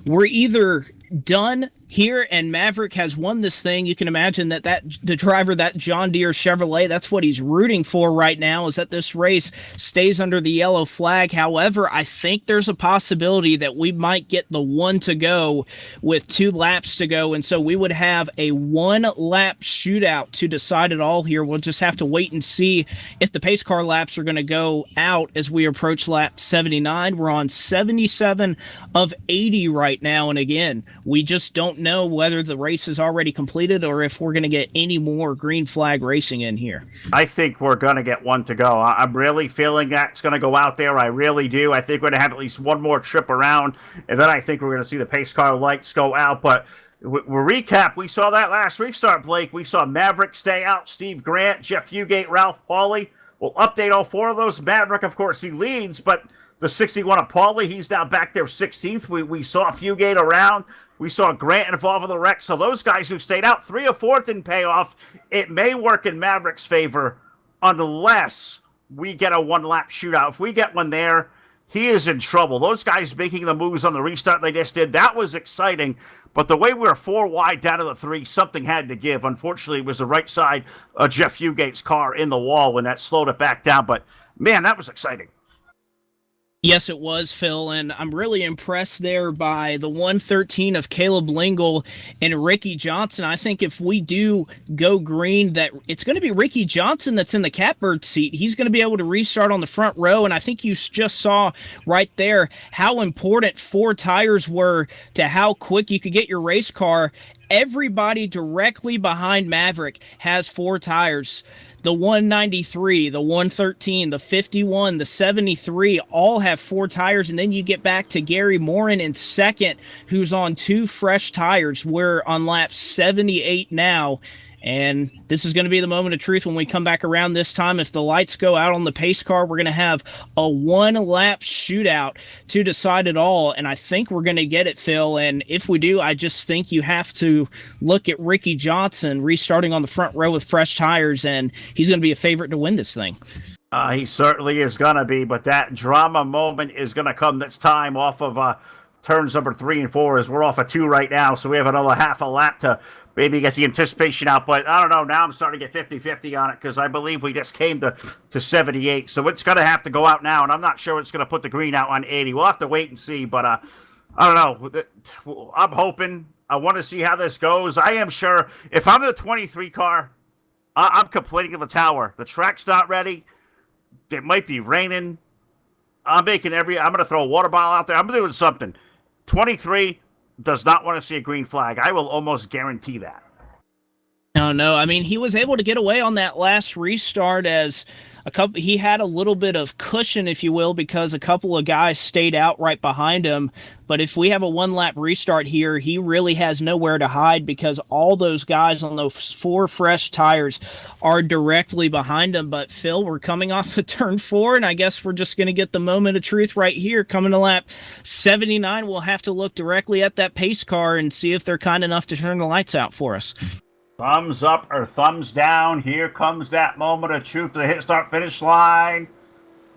We're either done here and Maverick has won this thing. You can imagine that the driver, that John Deere Chevrolet, that's what he's rooting for right now, is that this race stays under the yellow flag. However, I think there's a possibility that we might get the 1 to go with 2 laps to go, and so we would have a 1-lap shootout to decide it all here. We'll just have to wait and see if the pace car laps are going to go out as we approach lap 79. We're on 77 of 80 right now, and again, we just don't know whether the race is already completed or if we're going to get any more green flag racing in here. I think we're going to get 1 to go. I'm really feeling that's going to go out there. I really do. I think we're going to have at least 1 more trip around, and then I think we're going to see the pace car lights go out. But we'll recap. We saw that last restart, Blake. We saw Maverick stay out, Steve Grant, Jeff Fugate, Ralph Pauly. We'll update all 4 of those. Maverick, of course, he leads, but the 61 of Pauly, he's now back there 16th. We saw Fugate around. We saw Grant involved in the wreck. So those guys who stayed out, 3 or 4 didn't pay off. It may work in Maverick's favor unless we get a 1-lap shootout. If we get one there, he is in trouble. Those guys making the moves on the restart they just did, that was exciting. But the way we were 4 wide down to the 3, something had to give. Unfortunately, it was the right side of Jeff Fugate's car in the wall when that slowed it back down. But, man, that was exciting. Yes, it was, Phil, and I'm really impressed there by the 113 of Caleb Lingle and Ricky Johnson. I think if we do go green, that it's going to be Ricky Johnson that's in the catbird seat. He's going to be able to restart on the front row, and I think you just saw right there how important 4 tires were to how quick you could get your race car everybody directly behind Maverick has 4 tires. The 193, the 113, the 51, the 73 all have 4 tires. And then you get back to Gary Morin in second, who's on 2 fresh tires. We're on lap 78 now. And this is going to be the moment of truth when we come back around this time. If the lights go out on the pace car, we're going to have a 1-lap shootout to decide it all. And I think we're going to get it, Phil. And if we do, I just think you have to look at Ricky Johnson restarting on the front row with fresh tires, and he's going to be a favorite to win this thing. He certainly is going to be, but that drama moment is going to come this time off of turns number 3 and 4, as we're off of 2 right now. So we have another half a lap to maybe get the anticipation out, but I don't know. Now I'm starting to get 50-50 on it because I believe we just came to 78. So it's going to have to go out now, and I'm not sure it's going to put the green out on 80. We'll have to wait and see, but I don't know. I'm hoping. I want to see how this goes. I am sure if I'm in the 23 car, I'm completing the tower. The track's not ready. It might be raining. I'm going to throw a water bottle out there. I'm doing something. 23 does not want to see a green flag. I will almost guarantee that. No. I mean, he was able to get away on that last restart as he had a little bit of cushion, if you will, because a couple of guys stayed out right behind him. But if we have a 1-lap restart here, he really has nowhere to hide because all those guys on those 4 fresh tires are directly behind him. But Phil, we're coming off of turn 4, and I guess we're just going to get the moment of truth right here. Coming to lap 79, we'll have to look directly at that pace car and see if they're kind enough to turn the lights out for us. Thumbs up or thumbs down. Here comes that moment of truth to the hit start finish line.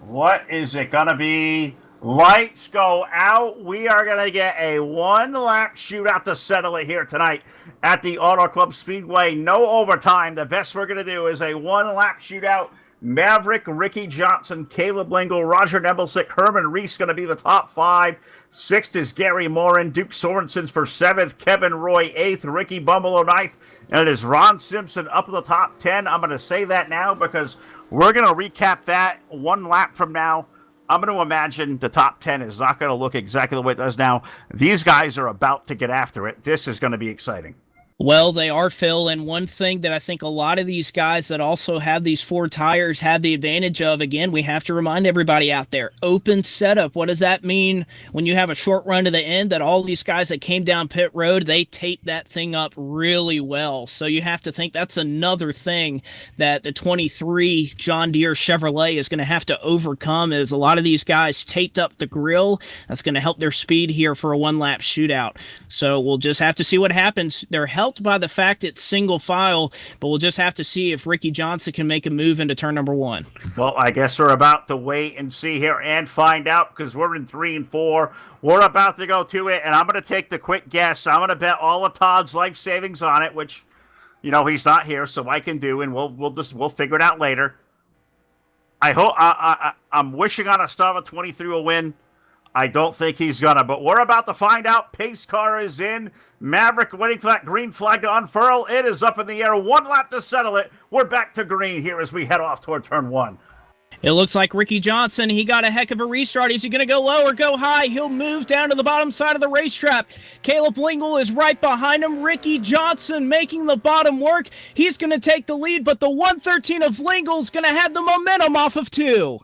What is it going to be? Lights go out. We are going to get a 1-lap shootout to settle it here tonight at the Auto Club Speedway. No overtime. The best we're going to do is a 1-lap shootout. Maverick, Ricky Johnson, Caleb Lingle, Roger Nebelsick, Herman Reese going to be the top 5. 6th is Gary Morin. Duke Sorensen's for 7th. Kevin Roy 8th. Ricky Bumble 9th. And it is Ron Simpson up in the top 10. I'm going to say that now because we're going to recap that 1 lap from now. I'm going to imagine the top 10 is not going to look exactly the way it does now. These guys are about to get after it. This is going to be exciting. Well, they are, Phil, and one thing that I think a lot of these guys that also have these 4 tires have the advantage of, again, we have to remind everybody out there, open setup. What does that mean when you have a short run to the end? That all these guys that came down pit road, they tape that thing up really well. So you have to think that's another thing that the 23 John Deere Chevrolet is going to have to overcome, is a lot of these guys taped up the grill. That's going to help their speed here for a 1-lap shootout. So we'll just have to see what happens. They're helped by the fact it's single file, but we'll just have to see if Ricky Johnson can make a move into turn number 1. Well, I guess we're about to wait and see here and find out because we're in 3 and 4. We're about to go to it, and I'm going to take the quick guess. I'm going to bet all of Todd's life savings on it, which, you know, he's not here, so I can do, and we'll figure it out later. I'm wishing on a star of 23 will win. I don't think he's gonna, but we're about to find out. Pace car is in. Maverick waiting for that green flag to unfurl. It is up in the air. 1 lap to settle it. We're back to green here as we head off toward turn 1. It looks like Ricky Johnson, he got a heck of a restart. Is he going to go low or go high? He'll move down to the bottom side of the racetrack. Caleb Lingle is right behind him. Ricky Johnson making the bottom work. He's going to take the lead, but the 113 of Lingle's going to have the momentum off of 2.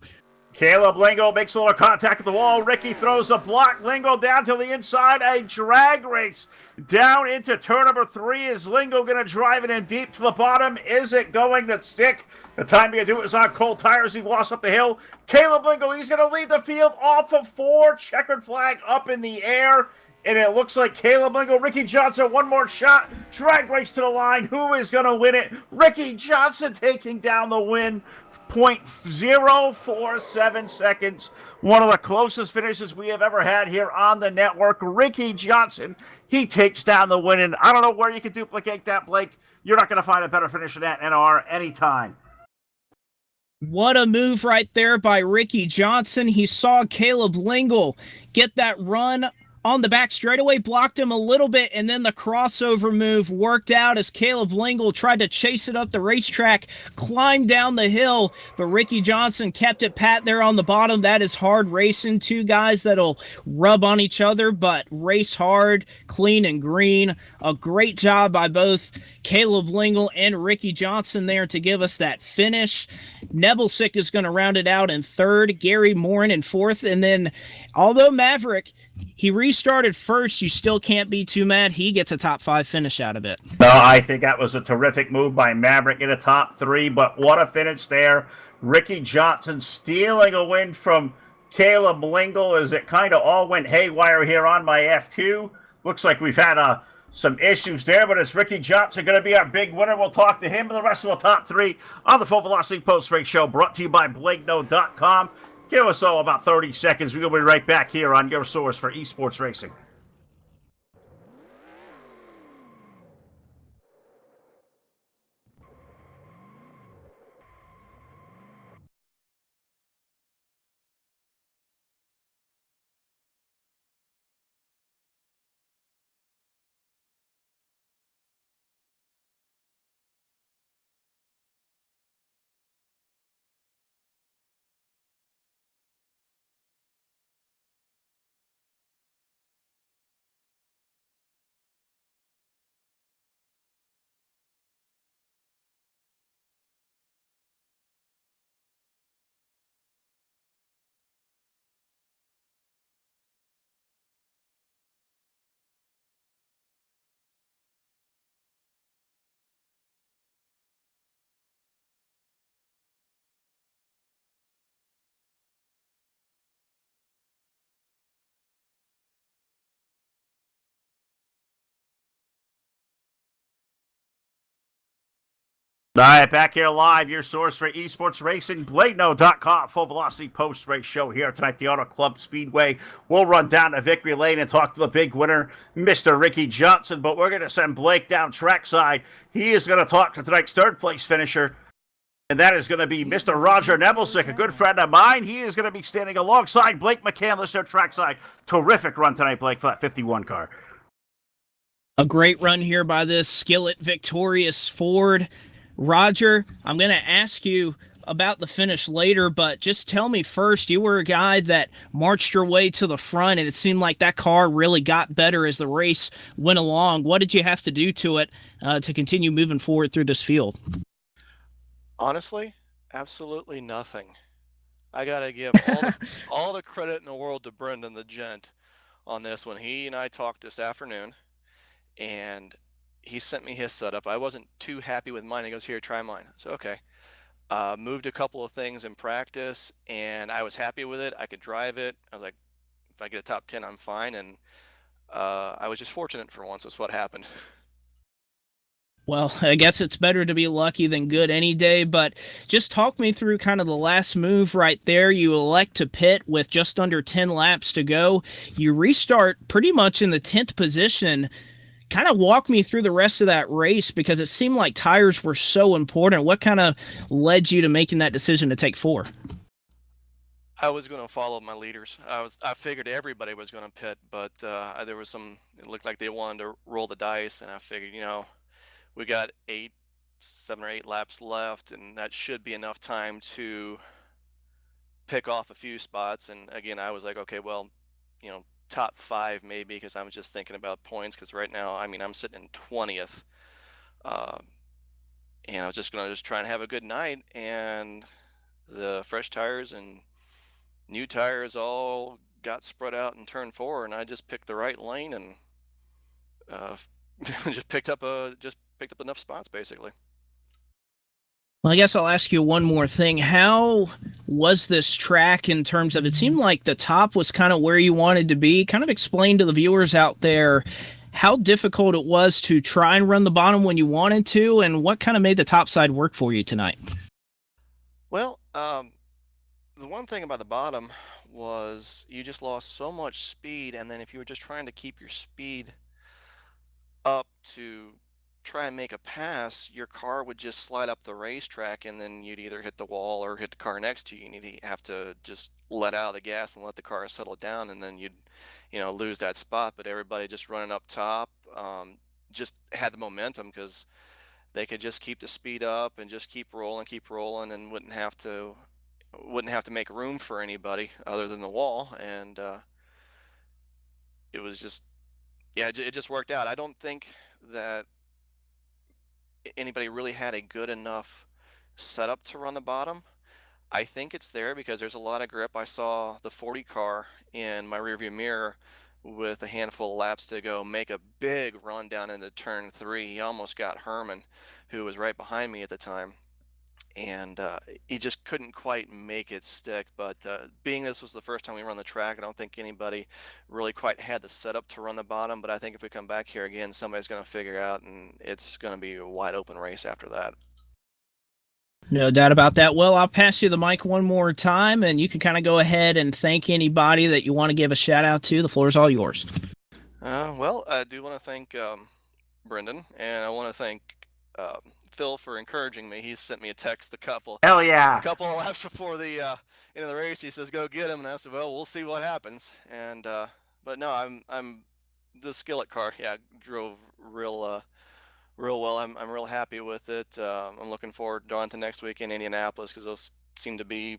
Caleb Lingle makes a little contact with the wall. Ricky throws a block. Lingle down to the inside. A drag race down into turn number 3. Is Lingle going to drive it in deep to the bottom? Is it going to stick? The time he can do it is on cold tires. He walks up the hill. Caleb Lingle, he's going to lead the field off of 4. Checkered flag up in the air. And it looks like Caleb Lingle, Ricky Johnson, one more shot. Drag race to the line. Who is going to win it? Ricky Johnson taking down the win. 0.047 seconds. One of the closest finishes we have ever had here on the network. Ricky Johnson, he takes down the win. And I don't know where you can duplicate that, Blake. You're not going to find a better finish than that NR anytime. What a move right there by Ricky Johnson. He saw Caleb Lingle get that run on the back straightaway, blocked him a little bit, and then the crossover move worked out as Caleb Lingle tried to chase it up the racetrack, climbed down the hill, but Ricky Johnson kept it pat there on the bottom. That is hard racing. Two guys that'll rub on each other, but race hard, clean and green. A great job by both Caleb Lingle and Ricky Johnson there to give us that finish. Nebelsick is going to round it out in third, Gary Morin in fourth, and then although Maverick, he restarted first, you still can't be too mad. He gets a top 5 finish out of it. No, I think that was a terrific move by Maverick in a top 3, but what a finish there. Ricky Johnson stealing a win from Caleb Lingle as it kind of all went haywire here on my F2. Looks like we've had some issues there, but it's Ricky Johnson going to be our big winner. We'll talk to him and the rest of the top 3 on the Full Velocity Post Race Show, brought to you by BlakeNo.com. Give us all about 30 seconds. We'll be right back here on your source for esports racing. All right, back here live, your source for esports racing, BlakeNo.com, Full Velocity Post Race Show here tonight, the Auto Club Speedway. We'll run down to victory lane and talk to the big winner, Mr. Ricky Johnson, but we're going to send Blake down trackside. He is going to talk to tonight's third place finisher, and that is going to be Mr. Roger Nebelsick, a good friend of mine. He is going to be standing alongside Blake McCandless there trackside. Terrific run tonight, Blake, for that 51 car. A great run here by this Skillet victorious Ford. Roger, I'm going to ask you about the finish later, but just tell me first, you were a guy that marched your way to the front, and it seemed like that car really got better as the race went along. What did you have to do to it to continue moving forward through this field? Honestly, absolutely nothing. I got to give all the credit in the world to Brendan the Gent on this one. He and I talked this afternoon, and he sent me his setup. I wasn't too happy with mine. He goes, "Here, try mine." So, okay. Moved a couple of things in practice, and I was happy with it. I could drive it. I was like, if I get a top 10, I'm fine. And I was just fortunate for once. That's what happened. Well, I guess it's better to be lucky than good any day, but just talk me through kind of the last move right there. You elect to pit with just under 10 laps to go. You restart pretty much in the 10th position. Kind of walk me through the rest of that race because it seemed like tires were so important. What kind of led you to making that decision to take 4? I was going to follow my leaders. I figured everybody was going to pit, but there was some. It looked like they wanted to roll the dice, and I figured, we got 7 or 8 laps left, and that should be enough time to pick off a few spots. And again, I was like, okay, well, top 5 maybe, because I was just thinking about points, because right now, I'm sitting in 20th, and I was just gonna try and have a good night, and the fresh tires and new tires all got spread out in turn 4, and I just picked the right lane and just picked up enough spots basically. Well, I guess I'll ask you one more thing. How was this track in terms of, it seemed like the top was kind of where you wanted to be. Kind of explain to the viewers out there how difficult it was to try and run the bottom when you wanted to, and what kind of made the top side work for you tonight. Well, the one thing about the bottom was you just lost so much speed, and then if you were just trying to keep your speed up to try and make a pass, your car would just slide up the racetrack, and then you'd either hit the wall or hit the car next to you, and you'd have to just let out of the gas and let the car settle down, and then you'd, lose that spot. But everybody just running up top, just had the momentum because they could just keep the speed up and just keep rolling, and wouldn't have to make room for anybody other than the wall. And it was just, yeah, it just worked out. I don't think that anybody really had a good enough setup to run the bottom. I think it's there because there's a lot of grip. I saw the 40 car in my rearview mirror with a handful of laps to go make a big run down into turn 3. He almost got Herman, who was right behind me at the time, and he just couldn't quite make it stick. But being this was the first time we run the track, I don't think anybody really quite had the setup to run the bottom. But I think if we come back here again, somebody's going to figure out, and it's going to be a wide open race after that. No doubt about that. Well, I'll pass you the mic one more time, and you can kind of go ahead and thank anybody that you want to give a shout out to. The floor is all yours. Well, I do want to thank Brendan, and I want to thank Phil for encouraging me. He sent me a text Hell yeah. a couple of laps before the end of the race. He says, "Go get him," and I said, "Well, we'll see what happens." And but no, I'm the skillet car. Yeah, drove real well. I'm real happy with it. I'm looking forward to next week in Indianapolis because those seem to be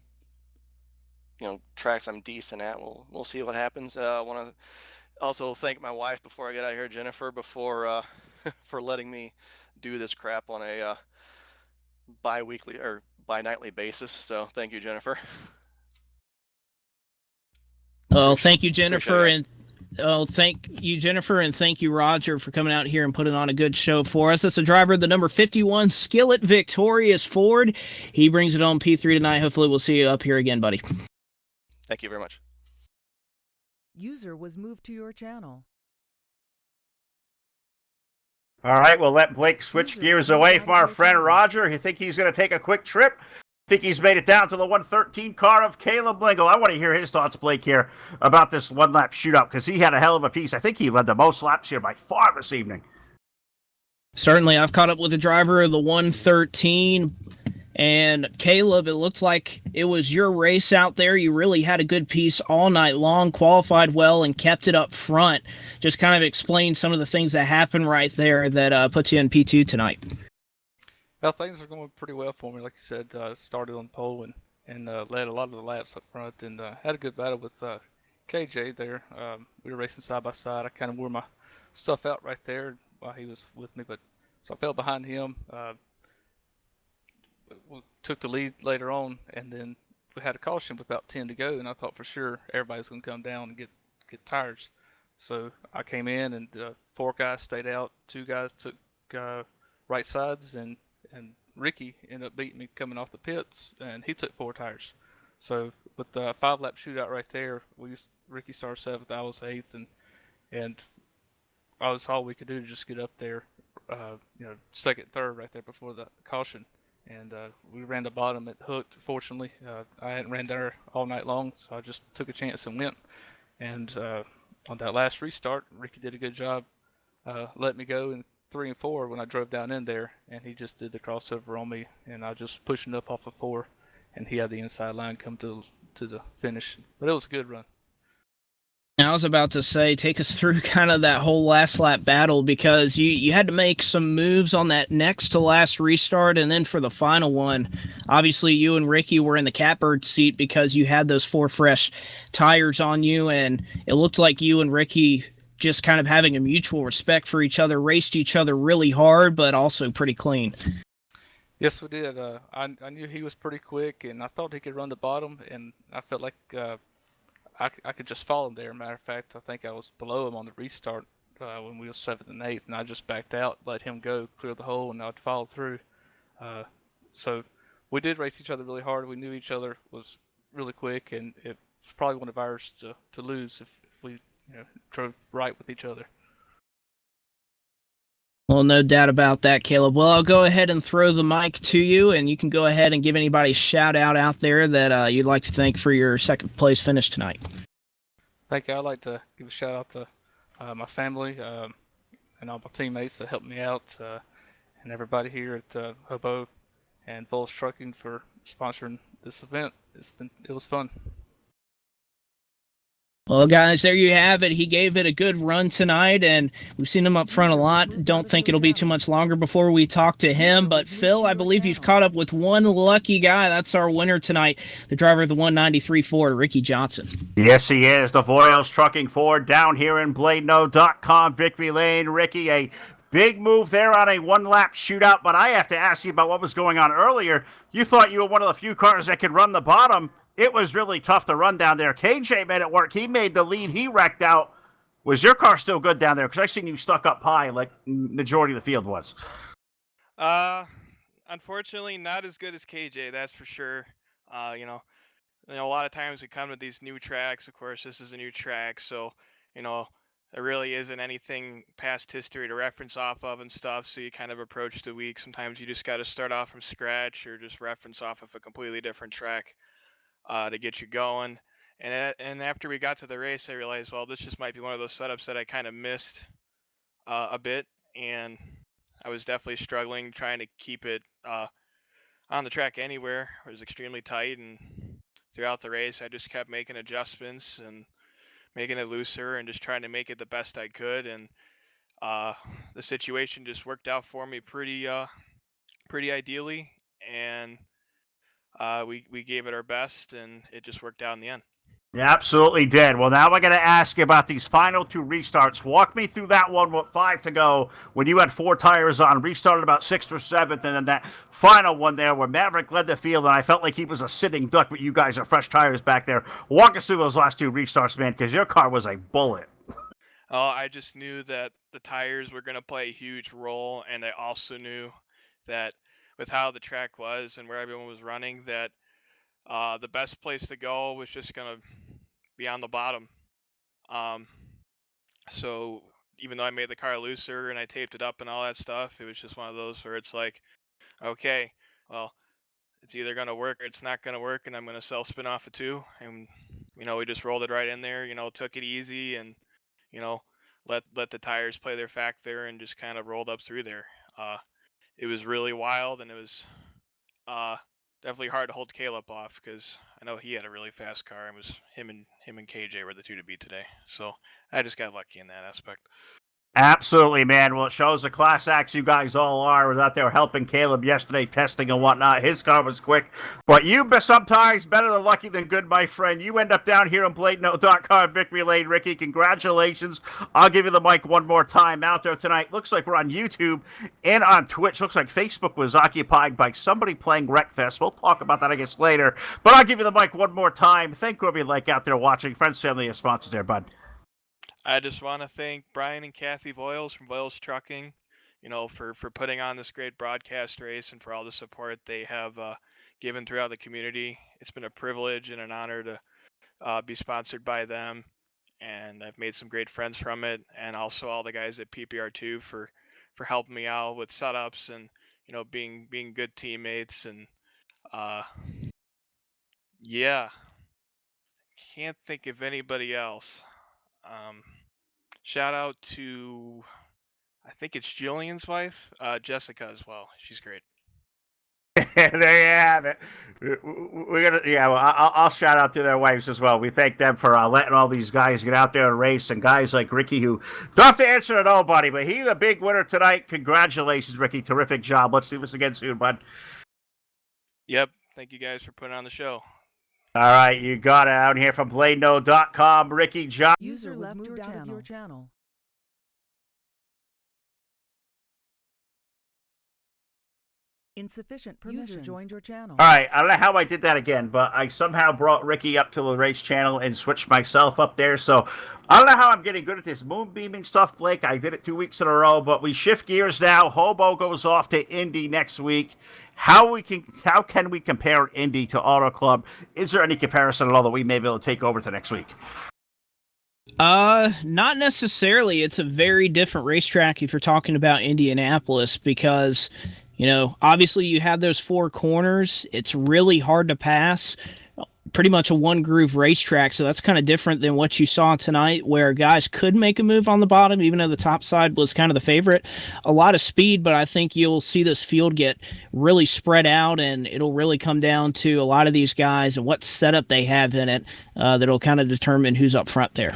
tracks I'm decent at. We'll see what happens. I want to also thank my wife before I get out of here, Jennifer, before for letting me do this crap on a bi-weekly or bi-nightly basis. So thank you, Jennifer. Oh, thank you, Jennifer, and thank you, Roger, for coming out here and putting on a good show for us. That's a driver of the number 51 Skillet Victorious Ford. He brings it on P3 tonight. Hopefully, we'll see you up here again, buddy. Thank you very much. User was moved to your channel. All right, we'll let Blake switch gears away from our friend Roger. You think he's going to take a quick trip? Think he's made it down to the 113 car of Caleb Lingle. I want to hear his thoughts, Blake, here about this one-lap shootout because he had a hell of a piece. I think he led the most laps here by far this evening. Certainly, I've caught up with the driver of the 113. And Caleb, it looked like it was your race out there. You really had a good piece all night long, qualified well, and kept it up front. Just kind of explain some of the things that happened right there that puts you in P2 tonight. Well, things were going pretty well for me. Like you said, started on pole and led a lot of the laps up front, and had a good battle with KJ there. We were racing side by side. I kind of wore my stuff out right there while he was with me, so I fell behind him. We took the lead later on, and then we had a caution with about 10 to go, and I thought for sure everybody's going to come down and get tires. So I came in, and 4 guys stayed out. 2 guys took right sides, and Ricky ended up beating me coming off the pits, and he took 4 tires. So with the 5-lap shootout right there, Ricky started 7th, I was 8th, and that's all we could do to just get up there, second, third right there before the caution. And we ran the bottom at hooked. Fortunately, I hadn't ran there all night long, so I just took a chance and went. And on that last restart, Ricky did a good job letting me go in 3 and 4 when I drove down in there, and he just did the crossover on me, and I just pushing up off of 4, and he had the inside line come to the finish. But it was a good run. I was about to say, take us through kind of that whole last lap battle, because you had to make some moves on that next to last restart, and then for the final one, obviously you and Ricky were in the catbird seat because you had those 4 fresh tires on you, and it looked like you and Ricky just kind of having a mutual respect for each other, raced each other really hard, but also pretty clean. Yes, we did. I knew he was pretty quick, and I thought he could run the bottom, and I felt like I could just follow him there. Matter of fact, I think I was below him on the restart when we were 7th and 8th, and I just backed out, let him go, clear the hole, and I'd follow through. So we did race each other really hard. We knew each other was really quick, and it was probably one of ours to lose if we drove right with each other. Well, no doubt about that, Caleb. Well, I'll go ahead and throw the mic to you, and you can go ahead and give anybody a shout-out out there that you'd like to thank for your second-place finish tonight. Thank you. I'd like to give a shout-out to my family and all my teammates that helped me out. and everybody here at Hobo and Voiles Trucking for sponsoring this event. It was fun. Well, guys, there you have it. He gave it a good run tonight, and we've seen him up front a lot. Don't think it'll be too much longer before we talk to him. But, Phil, I believe you've caught up with one lucky guy. That's our winner tonight, the driver of the 193 Ford, Ricky Johnson. Yes, he is. The Voiles Trucking Ford down here in BladeNo.com, Victory Lane. Ricky, a big move there on a one-lap shootout, but I have to ask you about what was going on earlier. You thought you were one of the few cars that could run the bottom. It was really tough to run down there. KJ made it work. He made the lead. He wrecked out. Was your car still good down there? Because I seen you stuck up high like majority of the field was. Unfortunately, not as good as KJ, that's for sure. You know, a lot of times we come to these new tracks. Of course, this is a new track, so there really isn't anything past history to reference off of and stuff. So you kind of approach the week. Sometimes you just got to start off from scratch or just reference off of a completely different track to get you going. And after we got to the race, I realized, well, this just might be one of those setups that I kind of missed a bit, and I was definitely struggling trying to keep it on the track anywhere. It was extremely tight, and throughout the race, I just kept making adjustments and making it looser and just trying to make it the best I could. And the situation just worked out for me pretty ideally, and we gave it our best, and it just worked out in the end. Yeah, absolutely did. Well, now I'm going to ask you about these final two restarts. Walk me through that one with 5 to go when you had 4 tires on, restarted about 6th or 7th, and then that final one there where Maverick led the field, and I felt like he was a sitting duck, but you guys are fresh tires back there. Walk us through those last 2 restarts, man, because your car was a bullet. Oh, I just knew that the tires were going to play a huge role, and I also knew that with how the track was and where everyone was running, that the best place to go was just going to be on the bottom. So even though I made the car looser and I taped it up and all that stuff, it was just one of those where it's like, okay, well, it's either going to work or it's not going to work, and I'm going to self-spin off of 2. And, we just rolled it right in there, took it easy, and, let the tires play their factor and just kind of rolled up through there. It was really wild, and it was definitely hard to hold Caleb off because I know he had a really fast car. It was him and KJ were the 2 to beat today. So I just got lucky in that aspect. Absolutely, man. Well, it shows the class acts you guys all are. Was out there helping Caleb yesterday, testing and whatnot. His car was quick. But you sometimes better than lucky than good, my friend. You end up down here on BladeNo.com, Victory Lane. Ricky, congratulations. I'll give you the mic one more time out there tonight. Looks like we're on YouTube and on Twitch. Looks like Facebook was occupied by somebody playing Wreckfest. We'll talk about that, I guess, later. But I'll give you the mic one more time. Thank whoever you like out there watching. Friends, family, and sponsors there, bud. I just want to thank Brian and Kathy Voiles from Voiles Trucking, for putting on this great broadcast race and for all the support they have given throughout the community. It's been a privilege and an honor to be sponsored by them, and I've made some great friends from it. And also all the guys at PPR2 for helping me out with setups and being good teammates. And yeah, can't think of anybody else. Shout out to, I think it's Jillian's wife, Jessica as well. She's great. There you have it. Well, I'll shout out to their wives as well. We thank them for letting all these guys get out there and race, and guys like Ricky who don't have to answer to nobody, but he's a big winner tonight. Congratulations, Ricky. Terrific job. Let's do this again soon, bud. Yep. Thank you guys for putting on the show. All right, you got it out here from BladeNo.com, Ricky John. User was moved out of your channel. Insufficient permissions. User joined your channel. All right, I don't know how I did that again, but I somehow brought Ricky up to the race channel and switched myself up there. So I don't know how I'm getting good at this moonbeaming stuff, Blake. I did it 2 weeks in a row, but we shift gears now. Hobo goes off to Indy next week. How can we compare Indy to Auto Club? Is there any comparison at all that we may be able to take over to next week? Not necessarily. It's a very different racetrack if you're talking about Indianapolis because, obviously you have those 4 corners. It's really hard to pass. pretty much a one groove racetrack. So that's kind of different than what you saw tonight, where guys could make a move on the bottom, even though the top side was kind of the favorite. A lot of speed, but I think you'll see this field get really spread out, and it'll really come down to a lot of these guys and what setup they have in it that'll kind of determine who's up front there.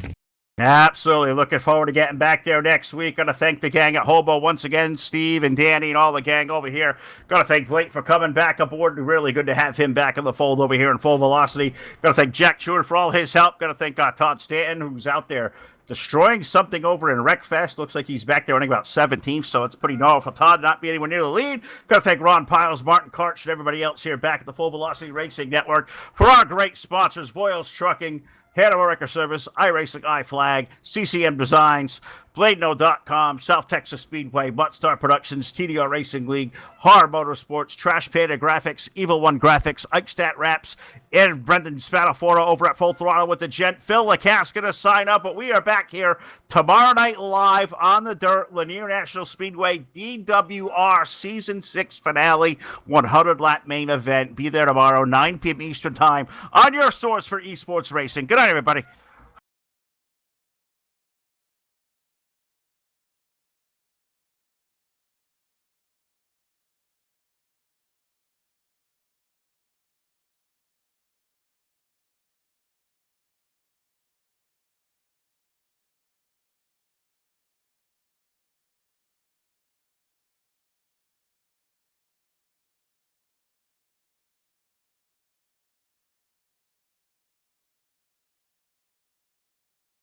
Absolutely. Looking forward to getting back there next week. Got to thank the gang at Hobo once again, Steve and Danny and all the gang over here. Got to thank Blake for coming back aboard. Really good to have him back in the fold over here in Full Velocity. Got to thank Jack Stewart for all his help. Got to thank Todd Stanton, who's out there destroying something over in Wreckfest. Looks like he's back there running about 17th, so it's pretty normal for Todd not be anywhere near the lead. Got to thank Ron Piles, Martin Karch, and everybody else here back at the Full Velocity Racing Network for our great sponsors, Voiles Trucking, Hanover Wrecker Service, iRacing, iFlag, CCM Designs, BladeNo.com, South Texas Speedway, Muttstar Productions, TDR Racing League, Har Motorsports, Trash Panda Graphics, Evil One Graphics, Eichstadt Wraps, and Brendan Spadafora over at Full Throttle with the Gent. Phil LeCasse going to sign up, but we are back here tomorrow night live on the dirt, Lanier National Speedway, DWR Season 6 finale, 100-lap main event. Be there tomorrow, 9 p.m. Eastern Time, on your source for esports racing. Good night, everybody.